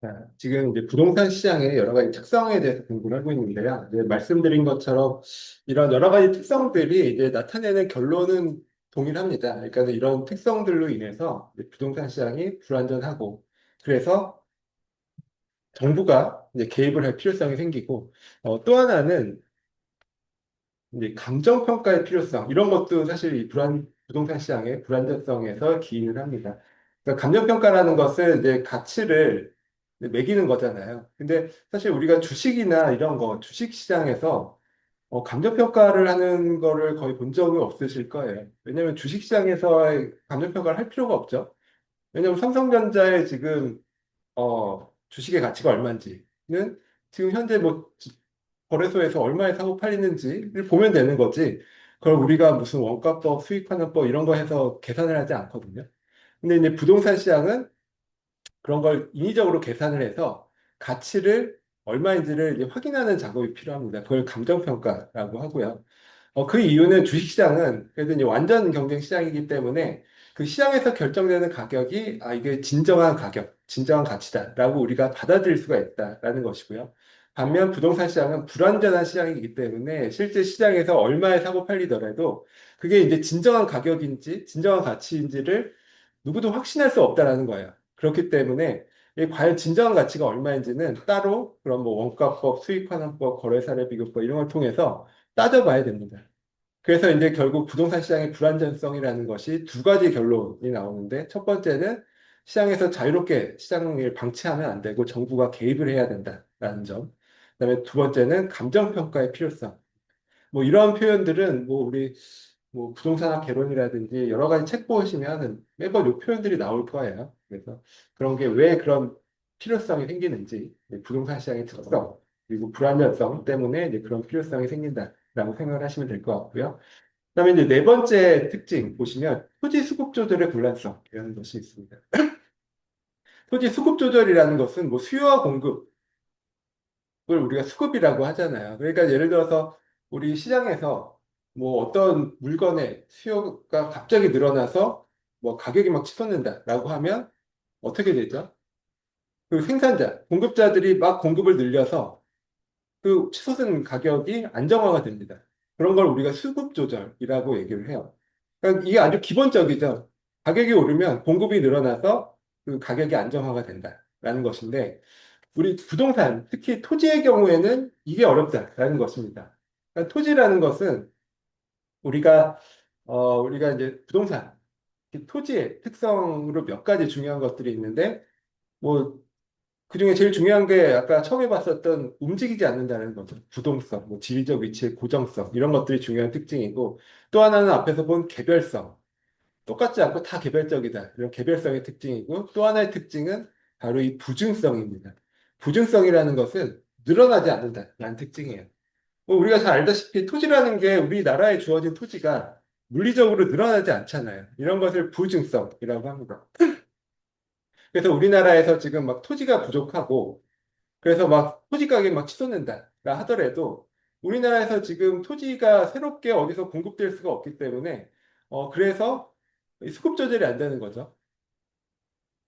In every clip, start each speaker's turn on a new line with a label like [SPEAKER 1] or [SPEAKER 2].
[SPEAKER 1] 자, 지금 이제 부동산 시장의 여러 가지 특성에 대해서 공부를 하고 있는데요. 이제 말씀드린 것처럼 이런 여러 가지 특성들이 이제 나타내는 결론은 동일합니다. 그러니까 이런 특성들로 인해서 이제 부동산 시장이 불안전하고, 그래서 정부가 이제 개입을 할 필요성이 생기고, 또 하나는 이제 감정평가의 필요성, 이런 것도 사실 이 부동산 시장의 불안정성에서 기인을 합니다. 그러니까 감정평가라는 것은 이제 가치를 이제 매기는 거잖아요. 근데 사실 우리가 주식이나 이런 거, 주식 시장에서 감정평가를 하는 거를 거의 본 적이 없으실 거예요. 왜냐하면 주식 시장에서 감정평가를 할 필요가 없죠. 왜냐하면 삼성전자의 지금 주식의 가치가 얼마인지는 지금 현재 뭐 거래소에서 얼마에 사고 팔리는지를 보면 되는 거지. 그걸 우리가 무슨 원가법, 수익환원법 이런 거 해서 계산을 하지 않거든요. 근데 이제 부동산 시장은 그런 걸 인위적으로 계산을 해서 가치를 얼마인지를 이제 확인하는 작업이 필요합니다. 그걸 감정평가라고 하고요. 그 이유는 주식시장은 그래도 이제 완전 경쟁 시장이기 때문에 그 시장에서 결정되는 가격이 이게 진정한 가격, 진정한 가치다라고 우리가 받아들일 수가 있다라는 것이고요. 반면 부동산 시장은 불완전한 시장이기 때문에 실제 시장에서 얼마에 사고 팔리더라도 그게 이제 진정한 가격인지 진정한 가치인지를 누구도 확신할 수 없다라는 거예요. 그렇기 때문에 이 과연 진정한 가치가 얼마인지는 따로 그런 뭐 원가법, 수익환원법, 거래사례 비교법 이런 걸 통해서 따져봐야 됩니다. 그래서 이제 결국 부동산 시장의 불안전성이라는 것이 두 가지 결론이 나오는데 첫 번째는 시장에서 자유롭게 시장을 방치하면 안 되고 정부가 개입을 해야 된다라는 점. 그다음에 두 번째는 감정평가의 필요성. 뭐 이러한 표현들은 뭐 우리 뭐 부동산학 개론이라든지 여러 가지 책 보시면 매번 이 표현들이 나올 거예요. 그래서 그런 게 왜 그런 필요성이 생기는지, 부동산 시장의 특성, 그리고 불안정성 때문에 이제 그런 필요성이 생긴다라고 생각을 하시면 될 것 같고요. 그다음에 이제 네 번째 특징 보시면 토지 수급 조절의 곤란성이라는 것이 있습니다. 토지 수급 조절이라는 것은 뭐 수요와 공급을 우리가 수급이라고 하잖아요. 그러니까 예를 들어서 우리 시장에서 뭐 어떤 물건의 수요가 갑자기 늘어나서 뭐 가격이 막 치솟는다라고 하면 어떻게 되죠? 그 생산자, 공급자들이 막 공급을 늘려서 그 치솟은 가격이 안정화가 됩니다. 그런 걸 우리가 수급 조절이라고 얘기를 해요. 그러니까 이게 아주 기본적이죠. 가격이 오르면 공급이 늘어나서 그 가격이 안정화가 된다라는 것인데 우리 부동산, 특히 토지의 경우에는 이게 어렵다라는 것입니다. 그러니까 토지라는 것은 우리가 우리가 이제 부동산, 토지의 특성으로 몇 가지 중요한 것들이 있는데 뭐 그중에 제일 중요한 게 아까 처음에 봤었던 움직이지 않는다는 거죠. 부동성, 뭐 지리적 위치의 고정성 이런 것들이 중요한 특징이고 또 하나는 앞에서 본 개별성. 똑같지 않고 다 개별적이다. 이런 개별성의 특징이고 또 하나의 특징은 바로 이 부증성입니다. 부증성이라는 것은 늘어나지 않는다라는 특징이에요. 뭐 우리가 잘 알다시피 토지라는 게 우리나라에 주어진 토지가 물리적으로 늘어나지 않잖아요. 이런 것을 부증성이라고 합니다. 그래서 우리나라에서 지금 막 토지가 부족하고 그래서 막 토지 가격이 막 치솟는다 하더라도 우리나라에서 지금 토지가 새롭게 어디서 공급될 수가 없기 때문에 그래서 이 수급 조절이 안 되는 거죠.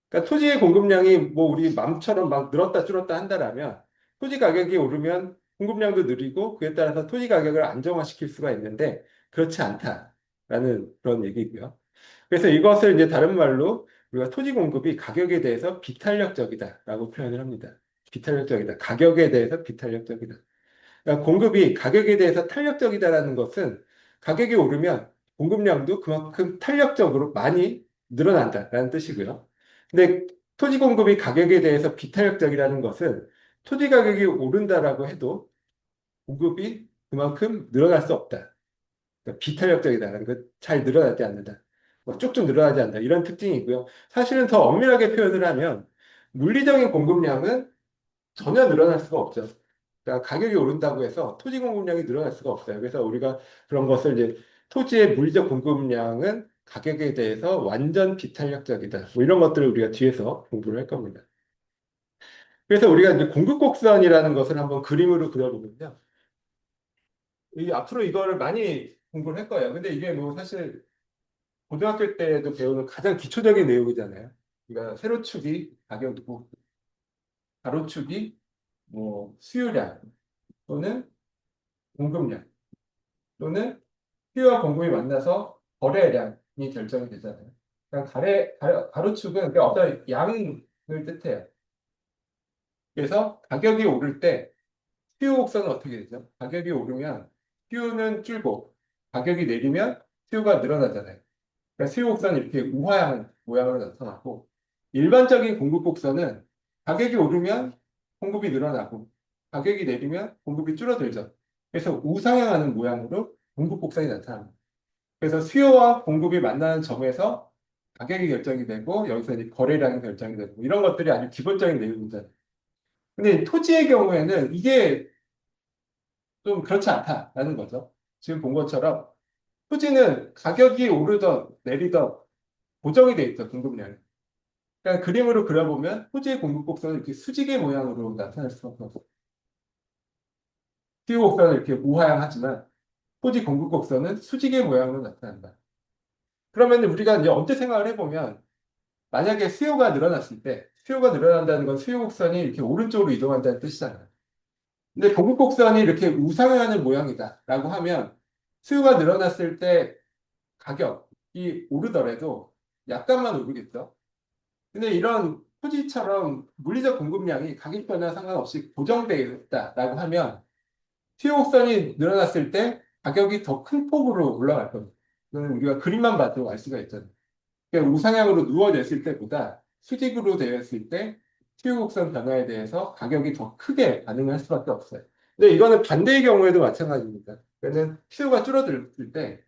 [SPEAKER 1] 그러니까 토지의 공급량이 뭐 우리 맘처럼 막 늘었다 줄었다 한다라면 토지 가격이 오르면 공급량도 느리고 그에 따라서 토지 가격을 안정화시킬 수가 있는데 그렇지 않다라는 그런 얘기고요. 그래서 이것을 이제 다른 말로 우리가 토지 공급이 가격에 대해서 비탄력적이다라고 표현을 합니다. 비탄력적이다. 가격에 대해서 비탄력적이다. 그러니까 공급이 가격에 대해서 탄력적이다라는 것은 가격이 오르면 공급량도 그만큼 탄력적으로 많이 늘어난다라는 뜻이고요. 근데 토지 공급이 가격에 대해서 비탄력적이라는 것은 토지 가격이 오른다라고 해도 공급이 그만큼 늘어날 수 없다. 그러니까 비탄력적이다라는 것, 잘 늘어나지 않는다. 뭐 쭉쭉 늘어나지 않는다. 이런 특징이고요. 사실은 더 엄밀하게 표현을 하면 물리적인 공급량은 전혀 늘어날 수가 없죠. 그러니까 가격이 오른다고 해서 토지 공급량이 늘어날 수가 없어요. 그래서 우리가 그런 것을 이제 토지의 물리적 공급량은 가격에 대해서 완전 비탄력적이다. 뭐 이런 것들을 우리가 뒤에서 공부를 할 겁니다. 그래서 우리가 이제 공급곡선이라는 것을 한번 그림으로 그려보면요. 이 앞으로 이거를 많이 공부를 할 거예요. 근데 이게 뭐 사실 고등학교 때도 배우는 가장 기초적인 내용이잖아요. 그러니까 세로축이 가격이고 가로축이 뭐 수요량 또는 공급량 또는 수요와 공급이 만나서 거래량이 결정이 되잖아요. 그러니까 가로축은 그러니까 어떤 양을 뜻해요. 그래서 가격이 오를 때 수요 곡선은 어떻게 되죠? 가격이 오르면 수요는 줄고 가격이 내리면 수요가 늘어나잖아요. 그러니까 수요 곡선은 이렇게 우하향 모양으로 나타나고 일반적인 공급 곡선은 가격이 오르면 공급이 늘어나고 가격이 내리면 공급이 줄어들죠. 그래서 우상향하는 모양으로 공급 곡선이 나타납니다. 그래서 수요와 공급이 만나는 점에서 가격이 결정이 되고 여기서 이제 거래량이 결정이 되고 이런 것들이 아주 기본적인 내용이잖아요. 근데 토지의 경우에는 이게 좀 그렇지 않다라는 거죠. 지금 본 것처럼 토지는 가격이 오르던 내리던 고정이 돼 있죠, 공급량이. 그러니까 그림으로 그려보면 토지의 공급 곡선은 이렇게 수직의 모양으로 나타날 수밖에 없어요. 수요 곡선은 이렇게 우하향하지만 토지 공급 곡선은 수직의 모양으로 나타난다. 그러면 우리가 이제 언제 생각을 해보면 만약에 수요가 늘어난다는 건 수요 곡선이 이렇게 오른쪽으로 이동한다는 뜻이잖아요. 근데 공급 곡선이 이렇게 우상향하는 모양이다라고 하면 수요가 늘어났을 때 가격이 오르더라도 약간만 오르겠죠. 근데 이런 토지처럼 물리적 공급량이 가격 변화 상관없이 고정되어 있다라고 하면 수요 곡선이 늘어났을 때 가격이 더 큰 폭으로 올라갈 겁니다. 이거는 우리가 그림만 봐도 알 수가 있잖아요. 그러니까 우상향으로 누워냈을 때보다 수직으로 되어 있을 때 수요 곡선 변화에 대해서 가격이 더 크게 반응할 수밖에 없어요. 근데 이거는 반대의 경우에도 마찬가지입니다. 그러니까 수요가 줄어들 때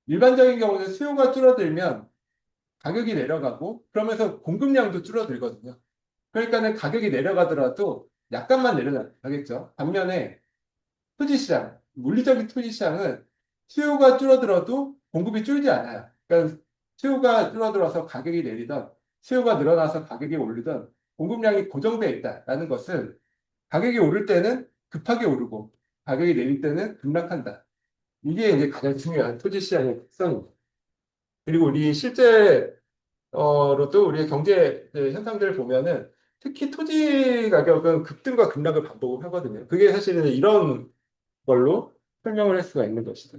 [SPEAKER 1] 일반적인 경우는 수요가 줄어들면 가격이 내려가고 그러면서 공급량도 줄어들거든요. 그러니까는 가격이 내려가더라도 약간만 내려가겠죠. 반면에 토지시장, 물리적인 토지시장은 수요가 줄어들어도 공급이 줄지 않아요. 그러니까 수요가 줄어들어서 가격이 내리던 수요가 늘어나서 가격이 오르던 공급량이 고정되어 있다라는 것은 가격이 오를 때는 급하게 오르고 가격이 내릴 때는 급락한다. 이게 이제 가장 중요한 토지시장의 특성입니다. 그리고 우리 실제로도 우리의 경제 현상들을 보면은 특히 토지 가격은 급등과 급락을 반복을 하거든요. 그게 사실은 이런 걸로 설명을 할 수가 있는 것이죠.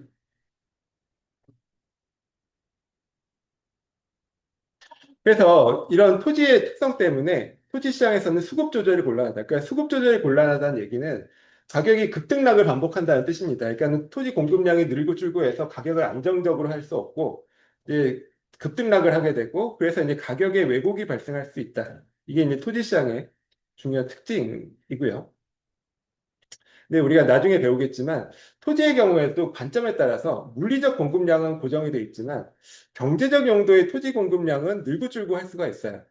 [SPEAKER 1] 그래서 이런 토지의 특성 때문에 토지 시장에서는 수급 조절이 곤란하다. 그러니까 수급 조절이 곤란하다는 얘기는 가격이 급등락을 반복한다는 뜻입니다. 그러니까 토지 공급량이 늘고 줄고 해서 가격을 안정적으로 할 수 없고 이제 급등락을 하게 되고 그래서 이제 가격에 왜곡이 발생할 수 있다. 이게 이제 토지 시장의 중요한 특징이고요. 근데 우리가 나중에 배우겠지만 토지의 경우에도 관점에 따라서 물리적 공급량은 고정이 돼 있지만 경제적 용도의 토지 공급량은 늘고 줄고 할 수가 있어요.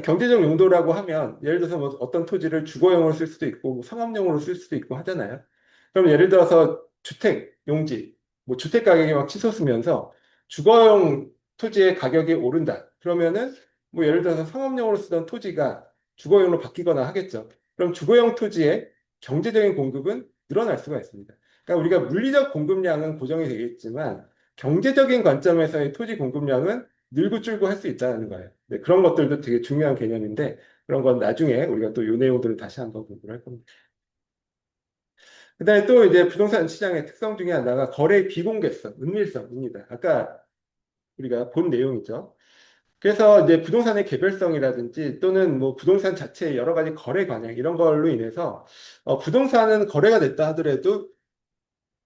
[SPEAKER 1] 경제적 용도라고 하면 예를 들어서 뭐 어떤 토지를 주거용으로 쓸 수도 있고 뭐 상업용으로 쓸 수도 있고 하잖아요. 그럼 예를 들어서 주택 용지, 뭐 주택 가격이 막 치솟으면서 주거용 토지의 가격이 오른다. 그러면은 뭐 예를 들어서 상업용으로 쓰던 토지가 주거용으로 바뀌거나 하겠죠. 그럼 주거용 토지의 경제적인 공급은 늘어날 수가 있습니다. 그러니까 우리가 물리적 공급량은 고정이 되겠지만 경제적인 관점에서의 토지 공급량은 늘고 줄고 할 수 있다는 거예요. 네, 그런 것들도 되게 중요한 개념인데 그런 건 나중에 우리가 또 이 내용들을 다시 한번 공부를 할 겁니다. 그다음에 또 이제 부동산 시장의 특성 중에 하나가 거래의 비공개성, 은밀성입니다. 아까 우리가 본 내용이죠. 그래서 이제 부동산의 개별성이라든지 또는 뭐 부동산 자체의 여러 가지 거래 관행 이런 걸로 인해서 부동산은 거래가 됐다 하더라도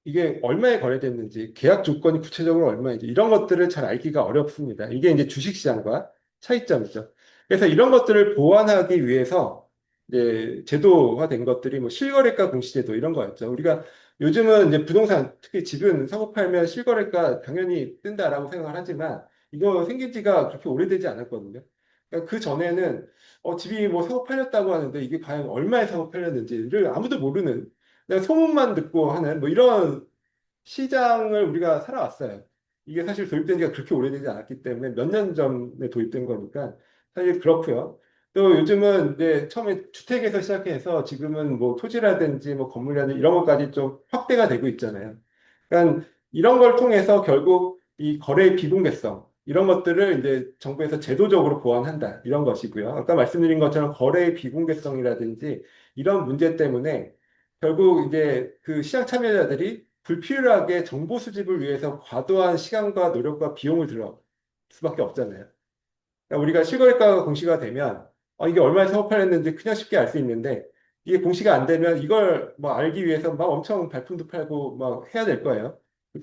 [SPEAKER 1] 이게 얼마에 거래됐는지, 계약 조건이 구체적으로 얼마인지, 이런 것들을 잘 알기가 어렵습니다. 이게 이제 주식시장과 차이점이죠. 그래서 이런 것들을 보완하기 위해서 이제 제도화된 것들이 뭐 실거래가 공시제도 이런 거였죠. 우리가 요즘은 이제 부동산, 특히 집은 사고 팔면 실거래가 당연히 뜬다라고 생각을 하지만 이거 생긴 지가 그렇게 오래되지 않았거든요. 그러니까 그 전에는 집이 뭐 사고 팔렸다고 하는데 이게 과연 얼마에 사고 팔렸는지를 아무도 모르는 그냥 소문만 듣고 하는 뭐 이런 시장을 우리가 살아왔어요. 이게 사실 도입된 지가 그렇게 오래되지 않았기 때문에 몇 년 전에 도입된 거니까 사실 그렇고요. 또 요즘은 이제 처음에 주택에서 시작해서 지금은 뭐 토지라든지 뭐 건물이라든지 이런 것까지 좀 확대가 되고 있잖아요. 그러니까 이런 걸 통해서 결국 이 거래의 비공개성, 이런 것들을 이제 정부에서 제도적으로 보완한다. 이런 것이고요. 아까 말씀드린 것처럼 거래의 비공개성이라든지 이런 문제 때문에 결국 이제 그 시장 참여자들이 불필요하게 정보 수집을 위해서 과도한 시간과 노력과 비용을 들여 수밖에 없잖아요. 그러니까 우리가 실거래가가 공시가 되면 이게 얼마에 사고 팔렸는지 그냥 쉽게 알 수 있는데 이게 공시가 안 되면 이걸 뭐 알기 위해서 막 엄청 발품도 팔고 막 해야 될 거예요.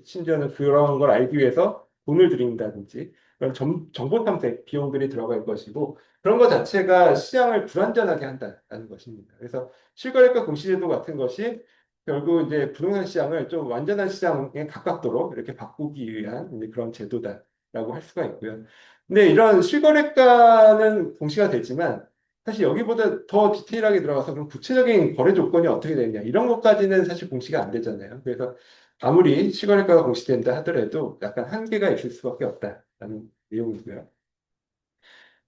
[SPEAKER 1] 심지어는 그런 걸 알기 위해서 돈을 들인다든지 그런 정보 탐색 비용들이 들어갈 것이고 그런 것 자체가 시장을 불안전하게 한다는 것입니다. 그래서 실거래가 공시제도 같은 것이 결국 이제 부동산 시장을 좀 완전한 시장에 가깝도록 이렇게 바꾸기 위한 이제 그런 제도다라고 할 수가 있고요. 근데 이런 실거래가는 공시가 되지만 사실 여기보다 더 디테일하게 들어가서 그럼 구체적인 거래 조건이 어떻게 되냐 이런 것까지는 사실 공시가 안 되잖아요. 그래서 아무리 실거래가가 공시된다 하더라도 약간 한계가 있을 수밖에 없다라는 내용이고요.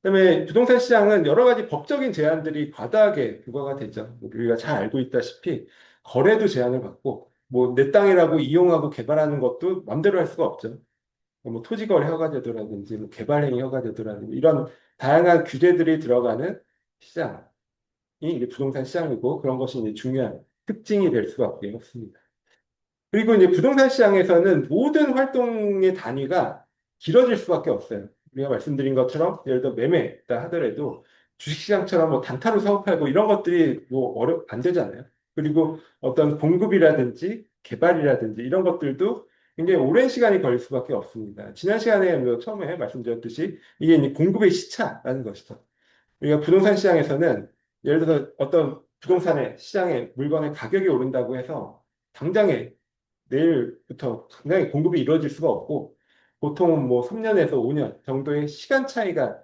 [SPEAKER 1] 그다음에 부동산 시장은 여러 가지 법적인 제한들이 과다하게 부과가 되죠. 우리가 잘 알고 있다시피 거래도 제한을 받고 뭐 내 땅이라고 이용하고 개발하는 것도 맘대로 할 수가 없죠. 뭐 토지거래 허가제도라든지 뭐 개발행위 허가제도라든지 이런 다양한 규제들이 들어가는 시장이 이제 부동산 시장이고 그런 것이 이제 중요한 특징이 될 수밖에 없습니다. 그리고 이제 부동산 시장에서는 모든 활동의 단위가 길어질 수밖에 없어요. 우리가 말씀드린 것처럼 예를 들어 매매다 하더라도 주식시장처럼 뭐 단타로 사고 팔고 이런 것들이 뭐 안 되잖아요. 그리고 어떤 공급이라든지 개발이라든지 이런 것들도 굉장히 오랜 시간이 걸릴 수밖에 없습니다. 지난 시간에 뭐 처음에 말씀드렸듯이 이게 이제 공급의 시차라는 것이죠. 우리가 부동산 시장에서는 예를 들어서 어떤 부동산의 시장에 물건의 가격이 오른다고 해서 당장에 내일부터 당장에 공급이 이루어질 수가 없고 보통은 뭐 3년에서 5년 정도의 시간 차이가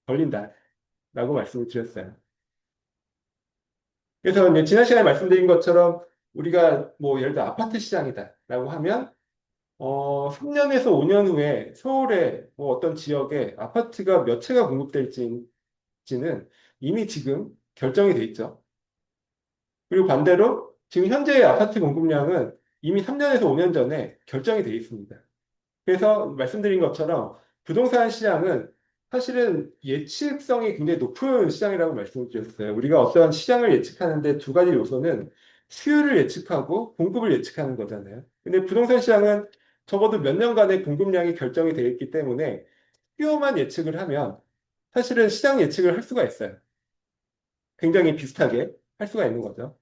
[SPEAKER 1] 걸린다라고 말씀을 드렸어요. 그래서 이제 지난 시간에 말씀드린 것처럼 우리가 뭐 예를 들어 아파트 시장이다라고 하면 3년에서 5년 후에 서울의 뭐 어떤 지역에 아파트가 몇 채가 공급될지는 이미 지금 결정이 돼 있죠. 그리고 반대로 지금 현재의 아파트 공급량은 이미 3년에서 5년 전에 결정이 돼 있습니다. 그래서 말씀드린 것처럼 부동산 시장은 사실은 예측성이 굉장히 높은 시장이라고 말씀을 드렸어요. 우리가 어떠한 시장을 예측하는데 두 가지 요소는 수요를 예측하고 공급을 예측하는 거잖아요. 근데 부동산 시장은 적어도 몇 년간의 공급량이 결정이 되어 있기 때문에 수요만 예측을 하면 사실은 시장 예측을 할 수가 있어요. 굉장히 비슷하게 할 수가 있는 거죠.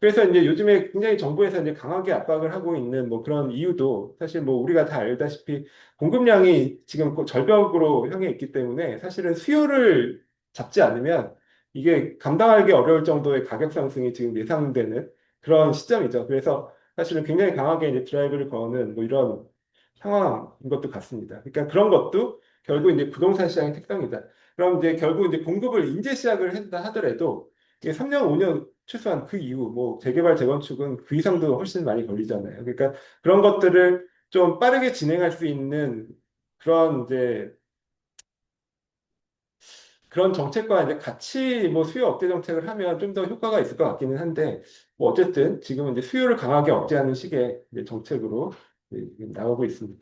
[SPEAKER 1] 그래서 이제 요즘에 굉장히 정부에서 이제 강하게 압박을 하고 있는 뭐 그런 이유도 사실 뭐 우리가 다 알다시피 공급량이 지금 절벽으로 향해 있기 때문에 사실은 수요를 잡지 않으면 이게 감당하기 어려울 정도의 가격 상승이 지금 예상되는 그런 시점이죠. 그래서 사실은 굉장히 강하게 이제 드라이브를 거는 뭐 이런 상황인 것도 같습니다. 그러니까 그런 것도 결국 이제 부동산 시장의 특성이다. 그럼 이제 결국 이제 공급을 이제 시작을 한다 하더라도 이게 3년, 5년 최소한 그 이후 뭐 재개발, 재건축은 그 이상도 훨씬 많이 걸리잖아요. 그러니까 그런 것들을 좀 빠르게 진행할 수 있는 그런 이제 그런 정책과 이제 같이 뭐 수요 억제 정책을 하면 좀 더 효과가 있을 것 같기는 한데 뭐 어쨌든 지금은 이제 수요를 강하게 억제하는 식의 이제 정책으로 이제 나오고 있습니다.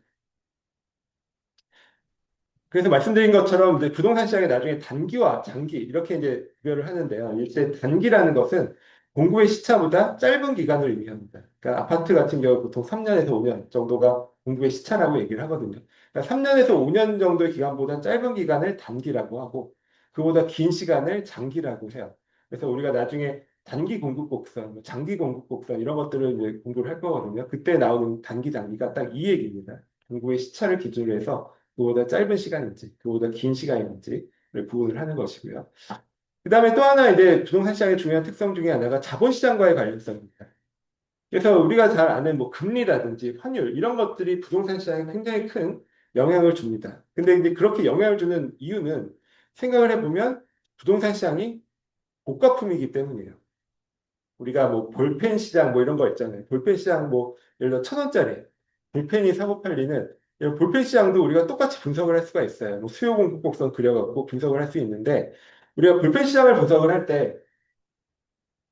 [SPEAKER 1] 그래서 말씀드린 것처럼 이제 부동산 시장이 나중에 단기와 장기 이렇게 이제 구별을 하는데요. 일단 단기라는 것은 공급의 시차보다 짧은 기간을 의미합니다. 그러니까 아파트 같은 경우 보통 3년에서 5년 정도가 공급의 시차라고 얘기를 하거든요. 그러니까 3년에서 5년 정도의 기간보다 짧은 기간을 단기라고 하고 그보다 긴 시간을 장기라고 해요. 그래서 우리가 나중에 단기 공급 곡선, 뭐 장기 공급 곡선 이런 것들을 이제 공부를 할 거거든요. 그때 나오는 단기, 장기가 딱 이 얘기입니다. 공급의 시차를 기준으로 해서 그보다 짧은 시간인지, 그보다 긴 시간인지를 구분을 하는 것이고요. 그 다음에 또 하나 이제 부동산 시장의 중요한 특성 중에 하나가 자본시장과의 관련성입니다. 그래서 우리가 잘 아는 뭐 금리라든지 환율 이런 것들이 부동산 시장에 굉장히 큰 영향을 줍니다. 근데 이제 그렇게 영향을 주는 이유는 생각을 해보면 부동산 시장이 고가품이기 때문이에요. 우리가 뭐 볼펜 시장 뭐 이런 거 있잖아요. 볼펜 시장 뭐 예를 들어 1,000원짜리 볼펜이 사고 팔리는 이런 볼펜 시장도 우리가 똑같이 분석을 할 수가 있어요. 뭐 수요 공급 곡선 그려갖고 분석을 할 수 있는데 우리가 볼펜 시장을 분석을 할 때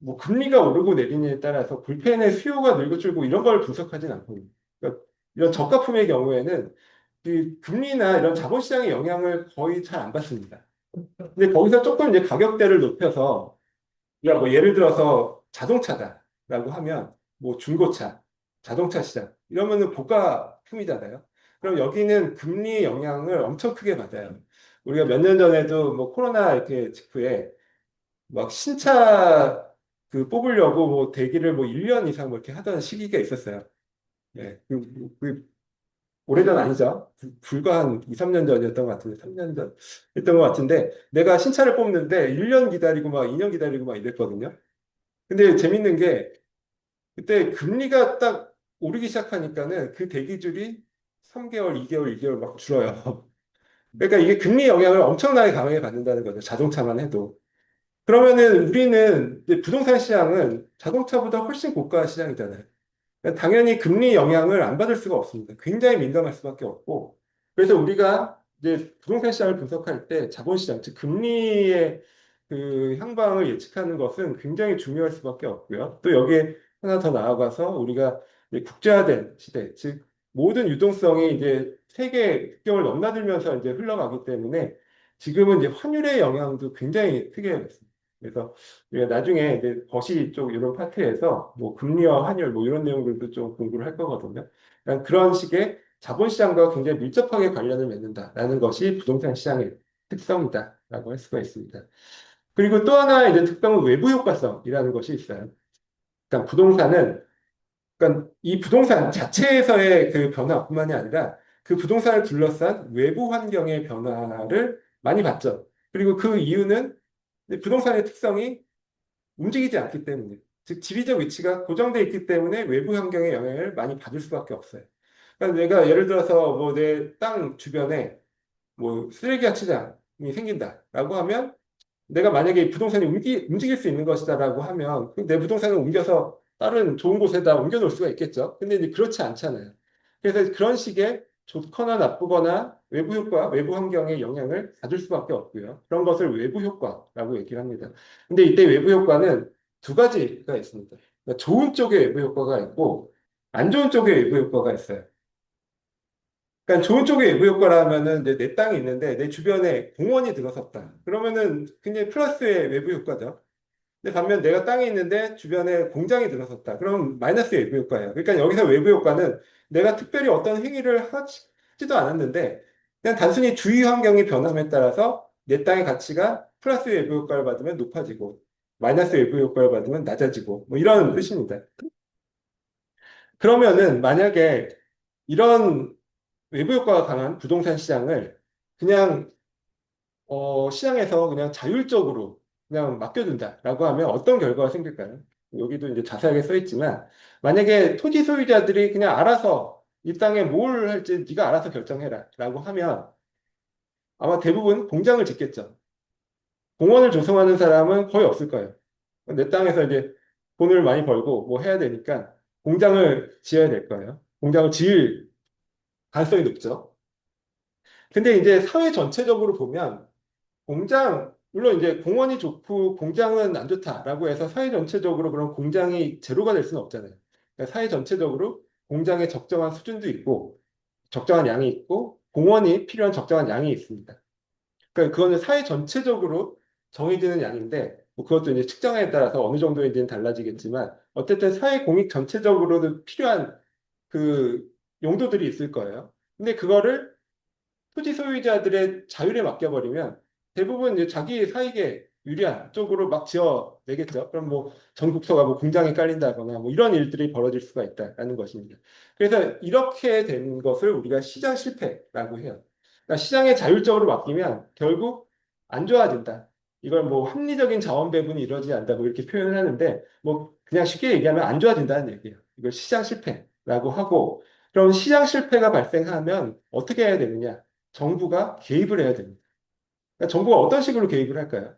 [SPEAKER 1] 뭐 금리가 오르고 내리느냐에 따라서 볼펜의 수요가 늘고 줄고 이런 걸 분석하진 않거든요. 그러니까 이런 저가품의 경우에는 그 금리나 이런 자본시장의 영향을 거의 잘 안 받습니다. 근데 거기서 조금 이제 가격대를 높여서 우리가 뭐 예를 들어서 자동차다라고 하면 뭐 중고차, 자동차 시장 이러면은 고가품이잖아요. 그럼 여기는 금리 영향을 엄청 크게 받아요. 우리가 몇 년 전에도 뭐 코로나 이렇게 직후에 막 신차 그 뽑으려고 뭐 대기를 뭐 1년 이상 뭐 이렇게 하던 시기가 있었어요. 예. 오래전 아니죠. 불과 한 2, 3년 전이었던 것 같은데, 3년 전 했던 것 같은데, 내가 신차를 뽑는데 1년 기다리고 막 2년 기다리고 막 이랬거든요. 근데 재밌는 게, 그때 금리가 딱 오르기 시작하니까는 그 대기줄이 3개월, 2개월, 2개월 막 줄어요. 그러니까 이게 금리 영향을 엄청나게 강하게 받는다는 거죠. 자동차만 해도. 그러면은 우리는 이제 부동산 시장은 자동차보다 훨씬 고가 시장이잖아요. 그러니까 당연히 금리 영향을 안 받을 수가 없습니다. 굉장히 민감할 수밖에 없고. 그래서 우리가 이제 부동산 시장을 분석할 때 자본시장, 즉 금리의 그 향방을 예측하는 것은 굉장히 중요할 수밖에 없고요. 또 여기에 하나 더 나아가서 우리가 이제 국제화된 시대, 즉 모든 유동성이 이제 세계 국경을 넘나들면서 이제 흘러가기 때문에 지금은 이제 환율의 영향도 굉장히 크게 있습니다. 그래서 우리가 나중에 이제 거시 쪽 이런 파트에서 뭐 금리와 환율 뭐 이런 내용들도 좀 공부를 할 거거든요. 그러니까 그런 식의 자본시장과 굉장히 밀접하게 관련을 맺는다라는 것이 부동산 시장의 특성이다라고 할 수가 있습니다. 그리고 또 하나 이제 특성은 외부 효과성이라는 것이 있어요. 그러니까 부동산은 그러니까 이 부동산 자체에서의 그 변화뿐만이 아니라 그 부동산을 둘러싼 외부 환경의 변화를 많이 봤죠. 그리고 그 이유는 부동산의 특성이 움직이지 않기 때문에, 즉 지리적 위치가 고정되어 있기 때문에 외부 환경의 영향을 많이 받을 수밖에 없어요. 그러니까 내가 예를 들어서 뭐 내 땅 주변에 뭐 쓰레기 야치장이 생긴다라고 하면 내가 만약에 이 부동산이 움직일 수 있는 것이다라고 하면 그내 부동산을 옮겨서 다른 좋은 곳에다 옮겨 놓을 수가 있겠죠. 근데 이제 그렇지 않잖아요. 그래서 그런 식의 좋거나 나쁘거나 외부 효과, 외부 환경의 영향을 받을 수밖에 없고요. 그런 것을 외부 효과라고 얘기를 합니다. 근데 이때 외부 효과는 두 가지가 있습니다. 그러니까 좋은 쪽의 외부 효과가 있고 안 좋은 쪽의 외부 효과가 있어요. 그러니까 좋은 쪽의 외부 효과라 하면은 이제 내 땅이 있는데 내 주변에 공원이 들어섰다. 그러면은 굉장히 플러스의 외부 효과죠. 근데 반면 내가 땅이 있는데 주변에 공장이 들어섰다. 그럼 마이너스의 외부 효과예요. 그러니까 여기서 외부 효과는 내가 특별히 어떤 행위를 하지도 않았는데 그냥 단순히 주위 환경이 변함에 따라서 내 땅의 가치가 플러스 외부 효과를 받으면 높아지고 마이너스 외부 효과를 받으면 낮아지고 뭐 이런 뜻입니다. 그러면은 만약에 이런 외부 효과가 강한 부동산 시장을 그냥 시장에서 그냥 자율적으로 그냥 맡겨둔다라고 하면 어떤 결과가 생길까요? 여기도 이제 자세하게 써 있지만 만약에 토지 소유자들이 그냥 알아서 이 땅에 뭘 할지 네가 알아서 결정해라라고 하면 아마 대부분 공장을 짓겠죠. 공원을 조성하는 사람은 거의 없을 거예요. 내 땅에서 이제 돈을 많이 벌고 뭐 해야 되니까 공장을 지어야 될 거예요. 공장을 지을 가능성이 높죠. 근데 이제 사회 전체적으로 보면 물론 이제 공원이 좋고 공장은 안 좋다라고 해서 사회 전체적으로 그런 공장이 제로가 될 수는 없잖아요. 그러니까 사회 전체적으로 공장의 적정한 수준도 있고, 적정한 양이 있고, 공원이 필요한 적정한 양이 있습니다. 그러니까 그거는 사회 전체적으로 정해지는 양인데, 뭐 그것도 이제 측정에 따라서 어느 정도인지는 달라지겠지만, 어쨌든 사회 공익 전체적으로도 필요한 그 용도들이 있을 거예요. 근데 그거를 토지 소유자들의 자율에 맡겨버리면 대부분 이제 자기 사익에 유리한 쪽으로 막 지어내겠죠. 그럼 뭐 전국서가 뭐 공장이 깔린다거나 뭐 이런 일들이 벌어질 수가 있다라는 것입니다. 그래서 이렇게 된 것을 우리가 시장 실패라고 해요. 그러니까 시장에 자율적으로 맡기면 결국 안 좋아진다. 이걸 뭐 합리적인 자원 배분이 이루어지지 않는다고 이렇게 표현을 하는데 뭐 그냥 쉽게 얘기하면 안 좋아진다는 얘기예요. 이걸 시장 실패라고 하고 그럼 시장 실패가 발생하면 어떻게 해야 되느냐? 정부가 개입을 해야 됩니다. 그러니까 정부가 어떤 식으로 개입을 할까요?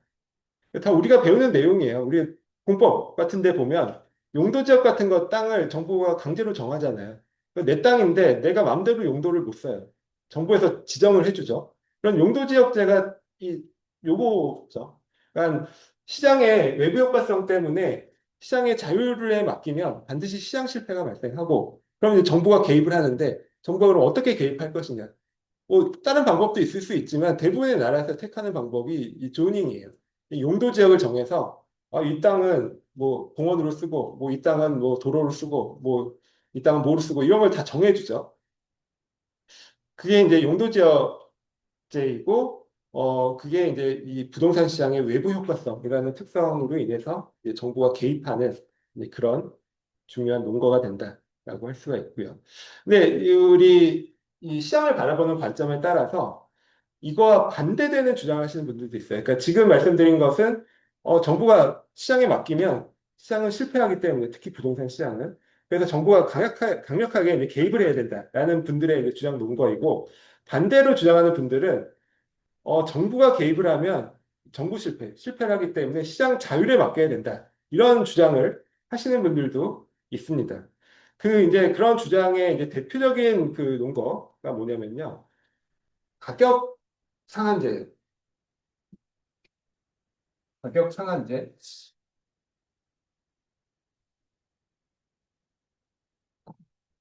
[SPEAKER 1] 다 우리가 배우는 내용이에요. 우리 공법 같은 데 보면 용도 지역 같은 거 땅을 정부가 강제로 정하잖아요. 내 땅인데 내가 마음대로 용도를 못 써요. 정부에서 지정을 해주죠. 그런 용도 지역제가 요거죠. 그러니까 시장의 외부 효과성 때문에 시장의 자율에 맡기면 반드시 시장 실패가 발생하고 그럼 이제 정부가 개입을 하는데 정부가 그럼 어떻게 개입할 것이냐? 뭐 다른 방법도 있을 수 있지만 대부분의 나라에서 택하는 방법이 이 조닝이에요. 이 용도 지역을 정해서 이 땅은 뭐 공원으로 쓰고 뭐 이 땅은 뭐 도로로 쓰고 뭐 이 땅은 뭐로 쓰고 이런 걸 다 정해주죠. 그게 이제 용도 지역제이고 그게 이제 이 부동산 시장의 외부 효과성이라는 특성으로 인해서 이제 정부가 개입하는 이제 그런 중요한 논거가 된다라고 할 수가 있고요. 근데 우리 이 시장을 바라보는 관점에 따라서 이거와 반대되는 주장하시는 분들도 있어요. 그러니까 지금 말씀드린 것은 정부가 시장에 맡기면 시장은 실패하기 때문에 특히 부동산 시장은 그래서 정부가 강력하게 이제 개입을 해야 된다라는 분들의 이제 주장 논거이고 반대로 주장하는 분들은 정부가 개입을 하면 정부 실패를 하기 때문에 시장 자율에 맡겨야 된다. 이런 주장을 하시는 분들도 있습니다. 그 이제 그런 주장의 이제 대표적인 그 논거가 뭐냐면요. 가격 상한제, 가격 상한제.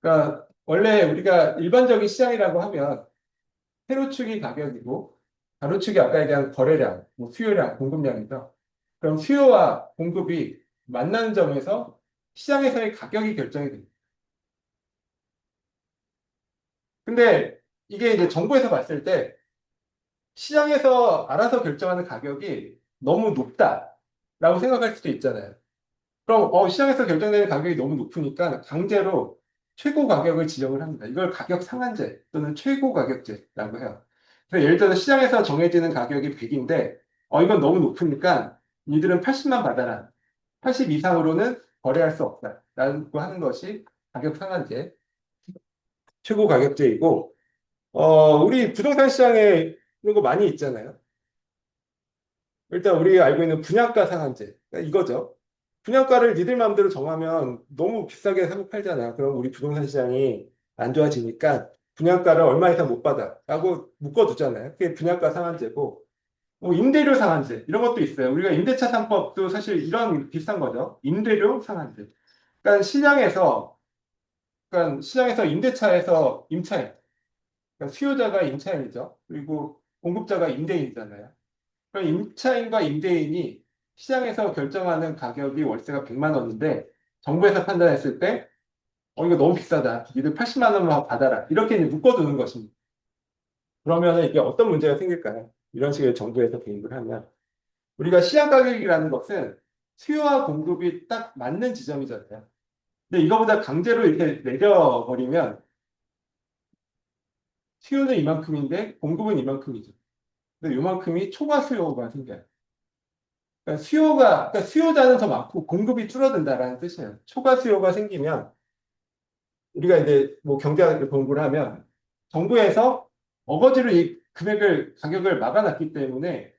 [SPEAKER 1] 그러니까 원래 우리가 일반적인 시장이라고 하면 세로축이 가격이고 가로축이 아까 얘기한 거래량, 뭐 수요량, 공급량이죠. 그럼 수요와 공급이 만나는 점에서 시장에서의 가격이 결정이 됩니다. 근데 이게 이제 정부에서 봤을 때 시장에서 알아서 결정하는 가격이 너무 높다라고 생각할 수도 있잖아요. 그럼 시장에서 결정되는 가격이 너무 높으니까 강제로 최고 가격을 지정을 합니다. 이걸 가격 상한제 또는 최고 가격제라고 해요. 그래서 예를 들어서 시장에서 정해지는 가격이 100인데 이건 너무 높으니까 니들은 80만 받아라. 80 이상으로는 거래할 수 없다라고 하는 것이 가격 상한제 최고 가격제이고 우리 부동산 시장에 이런 거 많이 있잖아요. 일단 우리가 알고 있는 분양가 상한제 그러니까 이거죠. 분양가를 니들 마음대로 정하면 너무 비싸게 사고 팔잖아. 그럼 우리 부동산 시장이 안 좋아지니까 분양가를 얼마 이상 못 받아라고 묶어두잖아요. 그게 분양가 상한제고 뭐 임대료 상한제 이런 것도 있어요. 우리가 임대차 3법도 사실 이런 비슷한 거죠. 임대료 상한제. 그러니까 시장에서 임대차에서 임차인, 그러니까 수요자가 임차인이죠. 그리고 공급자가 임대인이잖아요. 그럼 임차인과 임대인이 시장에서 결정하는 가격이 월세가 100만 원인데 정부에서 판단했을 때 이거 너무 비싸다. 니들 80만 원만 받아라. 이렇게 이제 묶어두는 것입니다. 그러면 이게 어떤 문제가 생길까요? 이런 식의 정부에서 개입을 하면 우리가 시장 가격이라는 것은 수요와 공급이 딱 맞는 지점이잖아요. 근데 이거보다 강제로 이렇게 내려버리면 수요는 이만큼인데 공급은 이만큼이죠. 근데 이만큼이 초과 수요가 생겨요. 그러니까 수요자는 더 많고 공급이 줄어든다라는 뜻이에요. 초과 수요가 생기면 우리가 이제 뭐 경제학을 공부를 하면 정부에서 어거지로 이 가격을 막아놨기 때문에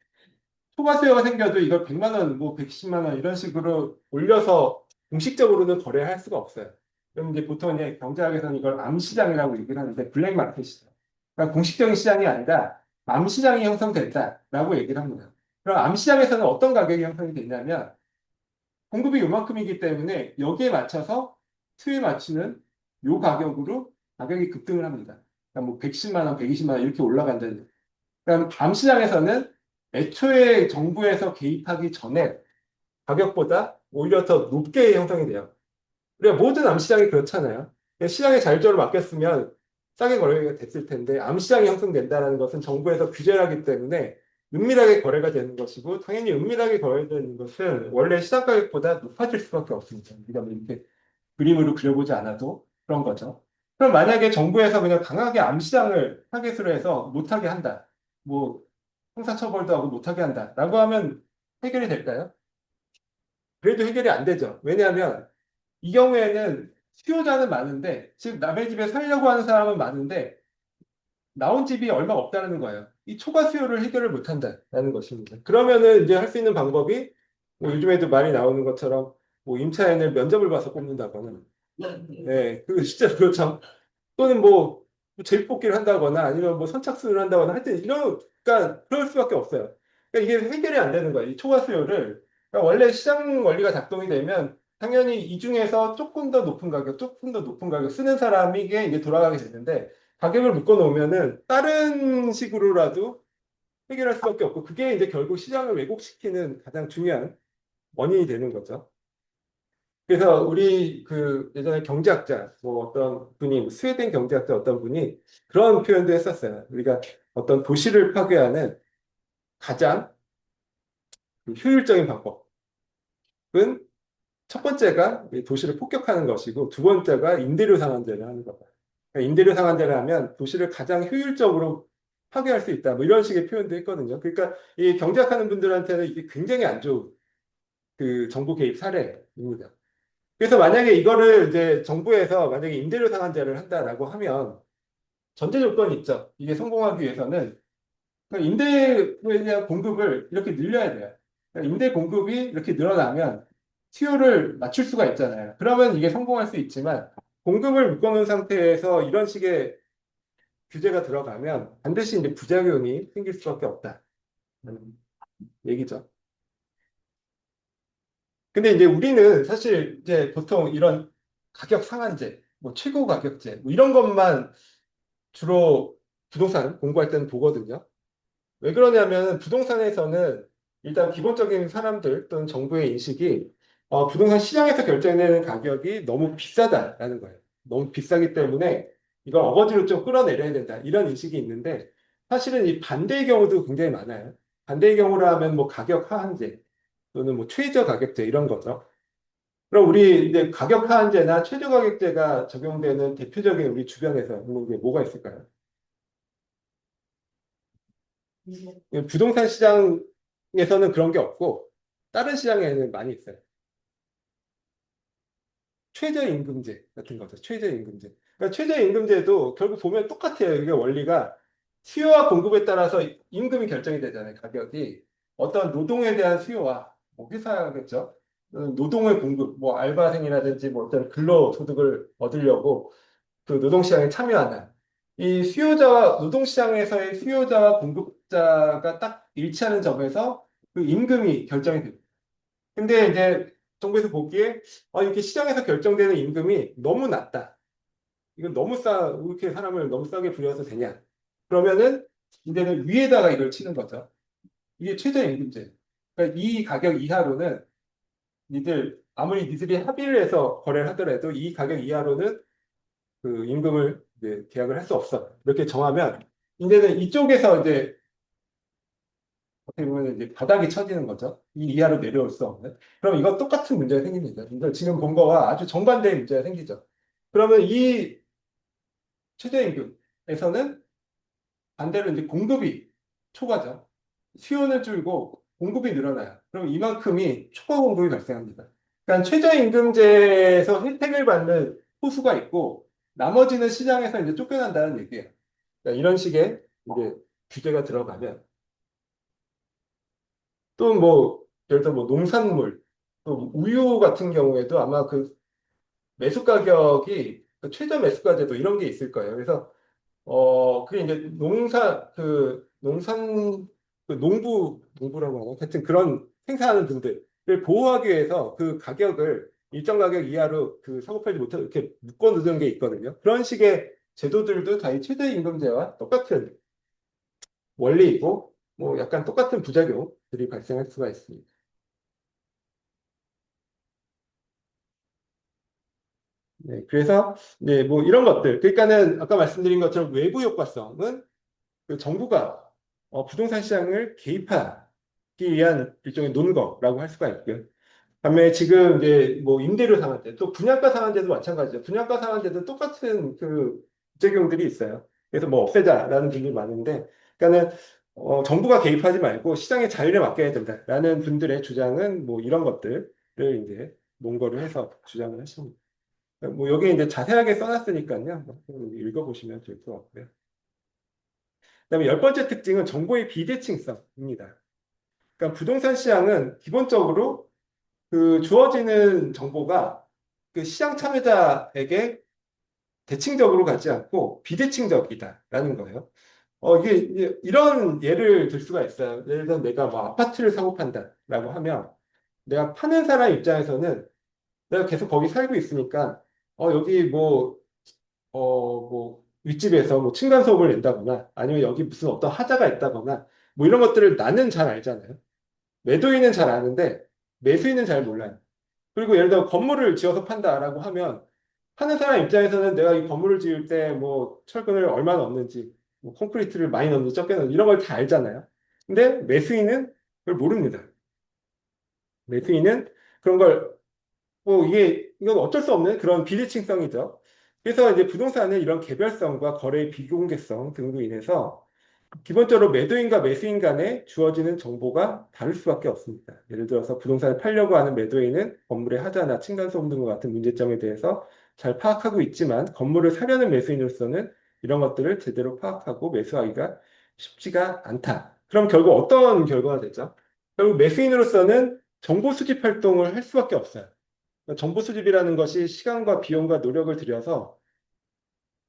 [SPEAKER 1] 초과 수요가 생겨도 이걸 100만 원, 뭐 110만 원 이런 식으로 올려서 공식적으로는 거래할 수가 없어요. 그럼 이제 보통 이제 경제학에서는 이걸 암시장이라고 얘기를 하는데 블랙마켓이죠. 그러니까 공식적인 시장이 아니라 암시장이 형성됐다라고 얘기를 합니다. 그럼 암시장에서는 어떤 가격이 형성이 되냐면 공급이 요만큼이기 때문에 여기에 맞춰서 수요에 맞추는 요 가격으로 가격이 급등을 합니다. 그러니까 뭐 110만 원, 120만 원 이렇게 올라간다는. 그럼 암시장에서는 애초에 정부에서 개입하기 전에 가격보다 오히려 더 높게 형성이 돼요. 우리가 모든 암시장이 그렇잖아요. 시장의 자율적으로 맡겼으면 싸게 거래가 됐을 텐데 암시장이 형성된다는 것은 정부에서 규제를 하기 때문에 은밀하게 거래가 되는 것이고 당연히 은밀하게 거래되는 것은 원래 시장 가격보다 높아질 수밖에 없습니다. 우리가 뭐 이렇게 그림으로 그려보지 않아도 그런 거죠. 그럼 만약에 정부에서 그냥 강하게 암시장을 타겟으로 해서 못하게 한다. 뭐 형사처벌도 하고 못하게 한다라고 하면 해결이 될까요? 그래도 해결이 안 되죠. 왜냐하면 이 경우에는 수요자는 많은데, 즉 남의 집에 살려고 하는 사람은 많은데, 나온 집이 얼마 없다는 거예요. 이 초과 수요를 해결을 못 한다는 것입니다. 그러면은 이제 할 수 있는 방법이 뭐 요즘에도 많이 나오는 것처럼 뭐 임차인을 면접을 봐서 뽑는다거나, 네, 그 진짜 그렇죠. 또는 뭐 제비뽑기를 한다거나 아니면 뭐 선착순을 한다거나 하여튼 그러니까 그럴 수밖에 없어요. 그러니까 이게 해결이 안 되는 거예요. 이 초과 수요를. 그러니까 원래 시장 원리가 작동이 되면 당연히 이 중에서 조금 더 높은 가격 쓰는 사람에게 이게 돌아가게 되는데 가격을 묶어놓으면은 다른 식으로라도 해결할 수밖에 없고 그게 이제 결국 시장을 왜곡시키는 가장 중요한 원인이 되는 거죠. 그래서 우리 그 예전에 경제학자 뭐 어떤 분이 뭐 스웨덴 경제학자 어떤 분이 그런 표현도 했었어요. 우리가 어떤 도시를 파괴하는 가장 그 효율적인 방법은 첫 번째가 이 도시를 폭격하는 것이고 두 번째가 임대료 상한제를 하는 거다. 그러니까 임대료 상한제를 하면 도시를 가장 효율적으로 파괴할 수 있다. 뭐 이런 식의 표현도 했거든요. 그러니까 이 경제학하는 분들한테는 이게 굉장히 안 좋은 그 정부 개입 사례입니다. 그래서 만약에 이거를 이제 정부에서 만약에 임대료 상한제를 한다라고 하면 전제 조건이 있죠. 이게 성공하기 위해서는 그러니까 임대에 대한 공급을 이렇게 늘려야 돼요. 그러니까 임대 공급이 이렇게 늘어나면 수요를 맞출 수가 있잖아요. 그러면 이게 성공할 수 있지만 공급을 묶어놓은 상태에서 이런 식의 규제가 들어가면 반드시 이제 부작용이 생길 수밖에 없다. 얘기죠. 근데 이제 우리는 사실 이제 보통 이런 가격 상한제, 뭐 최고 가격제, 뭐 이런 것만 주로 부동산 공부할 때는 보거든요. 왜 그러냐면 부동산에서는 일단 기본적인 사람들 또는 정부의 인식이 부동산 시장에서 결정되는 가격이 너무 비싸다라는 거예요. 너무 비싸기 때문에 이걸 어거지로 좀 끌어내려야 된다. 이런 인식이 있는데 사실은 이 반대의 경우도 굉장히 많아요. 반대의 경우라 하면 뭐 가격 하한제 또는 뭐 최저 가격제 이런 거죠. 그럼 우리 이제 가격 하한제나 최저 가격제가 적용되는 대표적인 우리 주변에서 있는 게 뭐가 있을까요? 부동산 시장에서는 그런 게 없고 다른 시장에는 많이 있어요. 최저임금제 같은 거죠. 최저임금제. 그러니까 최저임금제도 결국 보면 똑같아요. 이게 원리가 수요와 공급에 따라서 임금이 결정이 되잖아요. 가격이 어떤 노동에 대한 수요와 뭐 회사겠죠. 노동의 공급, 뭐 알바생이라든지 뭐 어떤 근로소득을 얻으려고 그 노동시장에 참여하는 이 수요자와 노동시장에서의 수요자와 공급자가 딱 일치하는 점에서 그 임금이 결정이 됩니다. 근데 이제 정부에서 보기에 이렇게 시장에서 결정되는 임금이 너무 낮다. 이건 너무 이렇게 사람을 너무 싸게 부려서 되냐? 그러면은 이제는 위에다가 이걸 치는 거죠. 이게 최저임금제. 그러니까 이 가격 이하로는 아무리 니들이 합의를 해서 거래를 하더라도 이 가격 이하로는 그 임금을 이제 계약을 할 수 없어. 이렇게 정하면 이제는 이쪽에서 이제 어떻게 보면 이제 바닥이 쳐지는 거죠. 이 이하로 내려올 수 없는. 그럼 이거 똑같은 문제가 생깁니다. 이거 지금 본 거와 아주 정반대의 문제가 생기죠. 그러면 이 최저임금에서는 반대로 이제 공급이 초과죠. 수요는 줄고 공급이 늘어나요. 그럼 이만큼이 초과 공급이 발생합니다. 그러니까 최저임금제에서 혜택을 받는 호수가 있고 나머지는 시장에서 이제 쫓겨난다는 얘기예요. 그러니까 이런 식의 이제 규제가 들어가면 또 뭐 예를 들어 뭐 농산물 또 우유 같은 경우에도 아마 그 매수 가격이 그 최저 매수가제도 이런 게 있을 거예요. 그래서 그게 이제 농산, 그 농부라고 하나? 하여튼 그런 생산하는 분들을 보호하기 위해서 그 가격을 일정 가격 이하로 그 사고팔지 못하게 이렇게 묶어 두는 게 있거든요. 그런 식의 제도들도 다 이 최저임금제와 똑같은 원리이고, 뭐 약간 똑같은 부작용들이 발생할 수가 있습니다. 네, 그래서, 네, 뭐 이런 것들. 그러니까는 아까 말씀드린 것처럼 외부 효과성은 그 정부가 부동산 시장을 개입하기 위한 일종의 논거라고 할 수가 있고요. 반면에 지금 이제 뭐 임대료 상한제, 또 분양가 상한제도 마찬가지죠. 분양가 상한제도 똑같은 그 부작용들이 있어요. 그래서 뭐 없애자라는 분들이 많은데, 그러니까는 정부가 개입하지 말고 시장의 자율에 맡겨야 된다라는 분들의 주장은 뭐 이런 것들을 이제 논거를 해서 주장을 하십니다. 뭐 여기 이제 자세하게 써놨으니까요. 뭐 읽어보시면 될 것 같고요. 그다음에 열 번째 특징은 정보의 비대칭성입니다. 그러니까 부동산 시장은 기본적으로 그 주어지는 정보가 그 시장 참여자에게 대칭적으로 가지 않고 비대칭적이다라는 거예요. 이게 이런 예를 들 수가 있어요. 예를 들어 내가 뭐 아파트를 사고 판다라고 하면 내가 파는 사람 입장에서는 내가 계속 거기 살고 있으니까 여기 뭐 윗집에서 뭐 층간소음을 낸다거나 아니면 여기 무슨 어떤 하자가 있다거나 뭐 이런 것들을 나는 잘 알잖아요. 매도인은 잘 아는데 매수인은 잘 몰라요. 그리고 예를 들어 건물을 지어서 판다라고 하면 파는 사람 입장에서는 내가 이 건물을 지을 때 뭐 철근을 얼마 넣었는지, 뭐 콘크리트를 많이 넣는지 적게 넣는지 이런 걸 다 알잖아요. 근데 매수인은 그걸 모릅니다. 매수인은 그런 걸 뭐 이게 이건 어쩔 수 없는 그런 비대칭성이죠. 그래서 이제 부동산은 이런 개별성과 거래의 비공개성 등으로 인해서 기본적으로 매도인과 매수인 간에 주어지는 정보가 다를 수밖에 없습니다. 예를 들어서 부동산을 팔려고 하는 매도인은 건물의 하자나 층간소음 등과 같은 문제점에 대해서 잘 파악하고 있지만 건물을 사려는 매수인으로서는 이런 것들을 제대로 파악하고 매수하기가 쉽지가 않다. 그럼 결국 어떤 결과가 되죠? 결국 매수인으로서는 정보 수집 활동을 할 수밖에 없어요. 정보 수집이라는 것이 시간과 비용과 노력을 들여서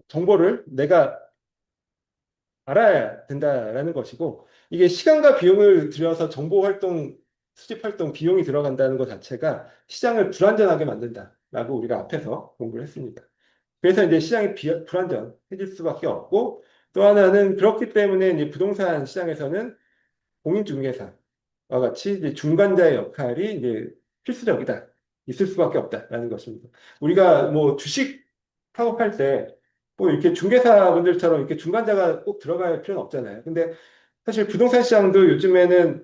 [SPEAKER 1] 정보를 내가 알아야 된다라는 것이고, 이게 시간과 비용을 들여서 정보 활동, 수집 활동 비용이 들어간다는 것 자체가 시장을 불안전하게 만든다라고 우리가 앞에서 공부를 했습니다. 그래서 이제 시장이 불안전해질 수밖에 없고, 또 하나는 그렇기 때문에 이제 부동산 시장에서는 공인중개사와 같이 이제 중간자의 역할이 이제 필수적이다. 있을 수밖에 없다라는 것입니다. 우리가 뭐 주식 사업할 때 뭐 이렇게 중개사분들처럼 이렇게 중간자가 꼭 들어갈 필요는 없잖아요. 근데 사실 부동산 시장도 요즘에는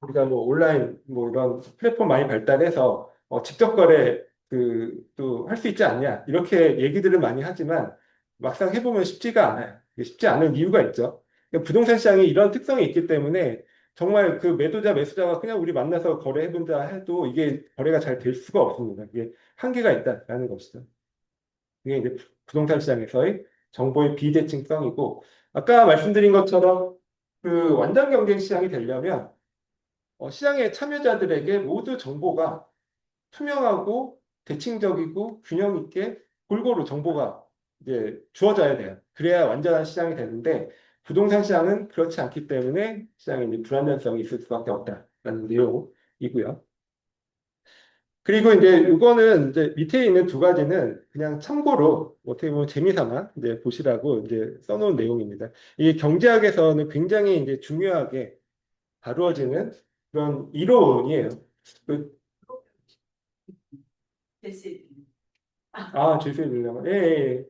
[SPEAKER 1] 우리가 뭐 온라인 뭐 이런 플랫폼 많이 발달해서 직접 거래 그 또 할 수 있지 않냐 이렇게 얘기들을 많이 하지만 막상 해보면 쉽지가 않아요. 이게 쉽지 않은 이유가 있죠. 그러니까 부동산 시장이 이런 특성이 있기 때문에 정말 그 매도자 매수자가 그냥 우리 만나서 거래해본다 해도 이게 거래가 잘 될 수가 없습니다. 이게 한계가 있다라는 것이죠. 이게 이제 부동산 시장에서의 정보의 비대칭성이고 아까 말씀드린 것처럼 그 완전 경쟁 시장이 되려면 시장의 참여자들에게 모두 정보가 투명하고 대칭적이고 균형 있게 골고루 정보가 이제 주어져야 돼요. 그래야 완전한 시장이 되는데 부동산 시장은 그렇지 않기 때문에 시장에 이제 불안정성이 있을 수밖에 없다라는 내용이고요. 그리고 이제 이거는 이제 밑에 있는 두 가지는 그냥 참고로 어떻게 보면 재미삼아 이제 보시라고 이제 써놓은 내용입니다. 이게 경제학에서는 굉장히 이제 중요하게 다루어지는 그런 이론이에요. 그 질서의 딜레마. 예, 예. 예.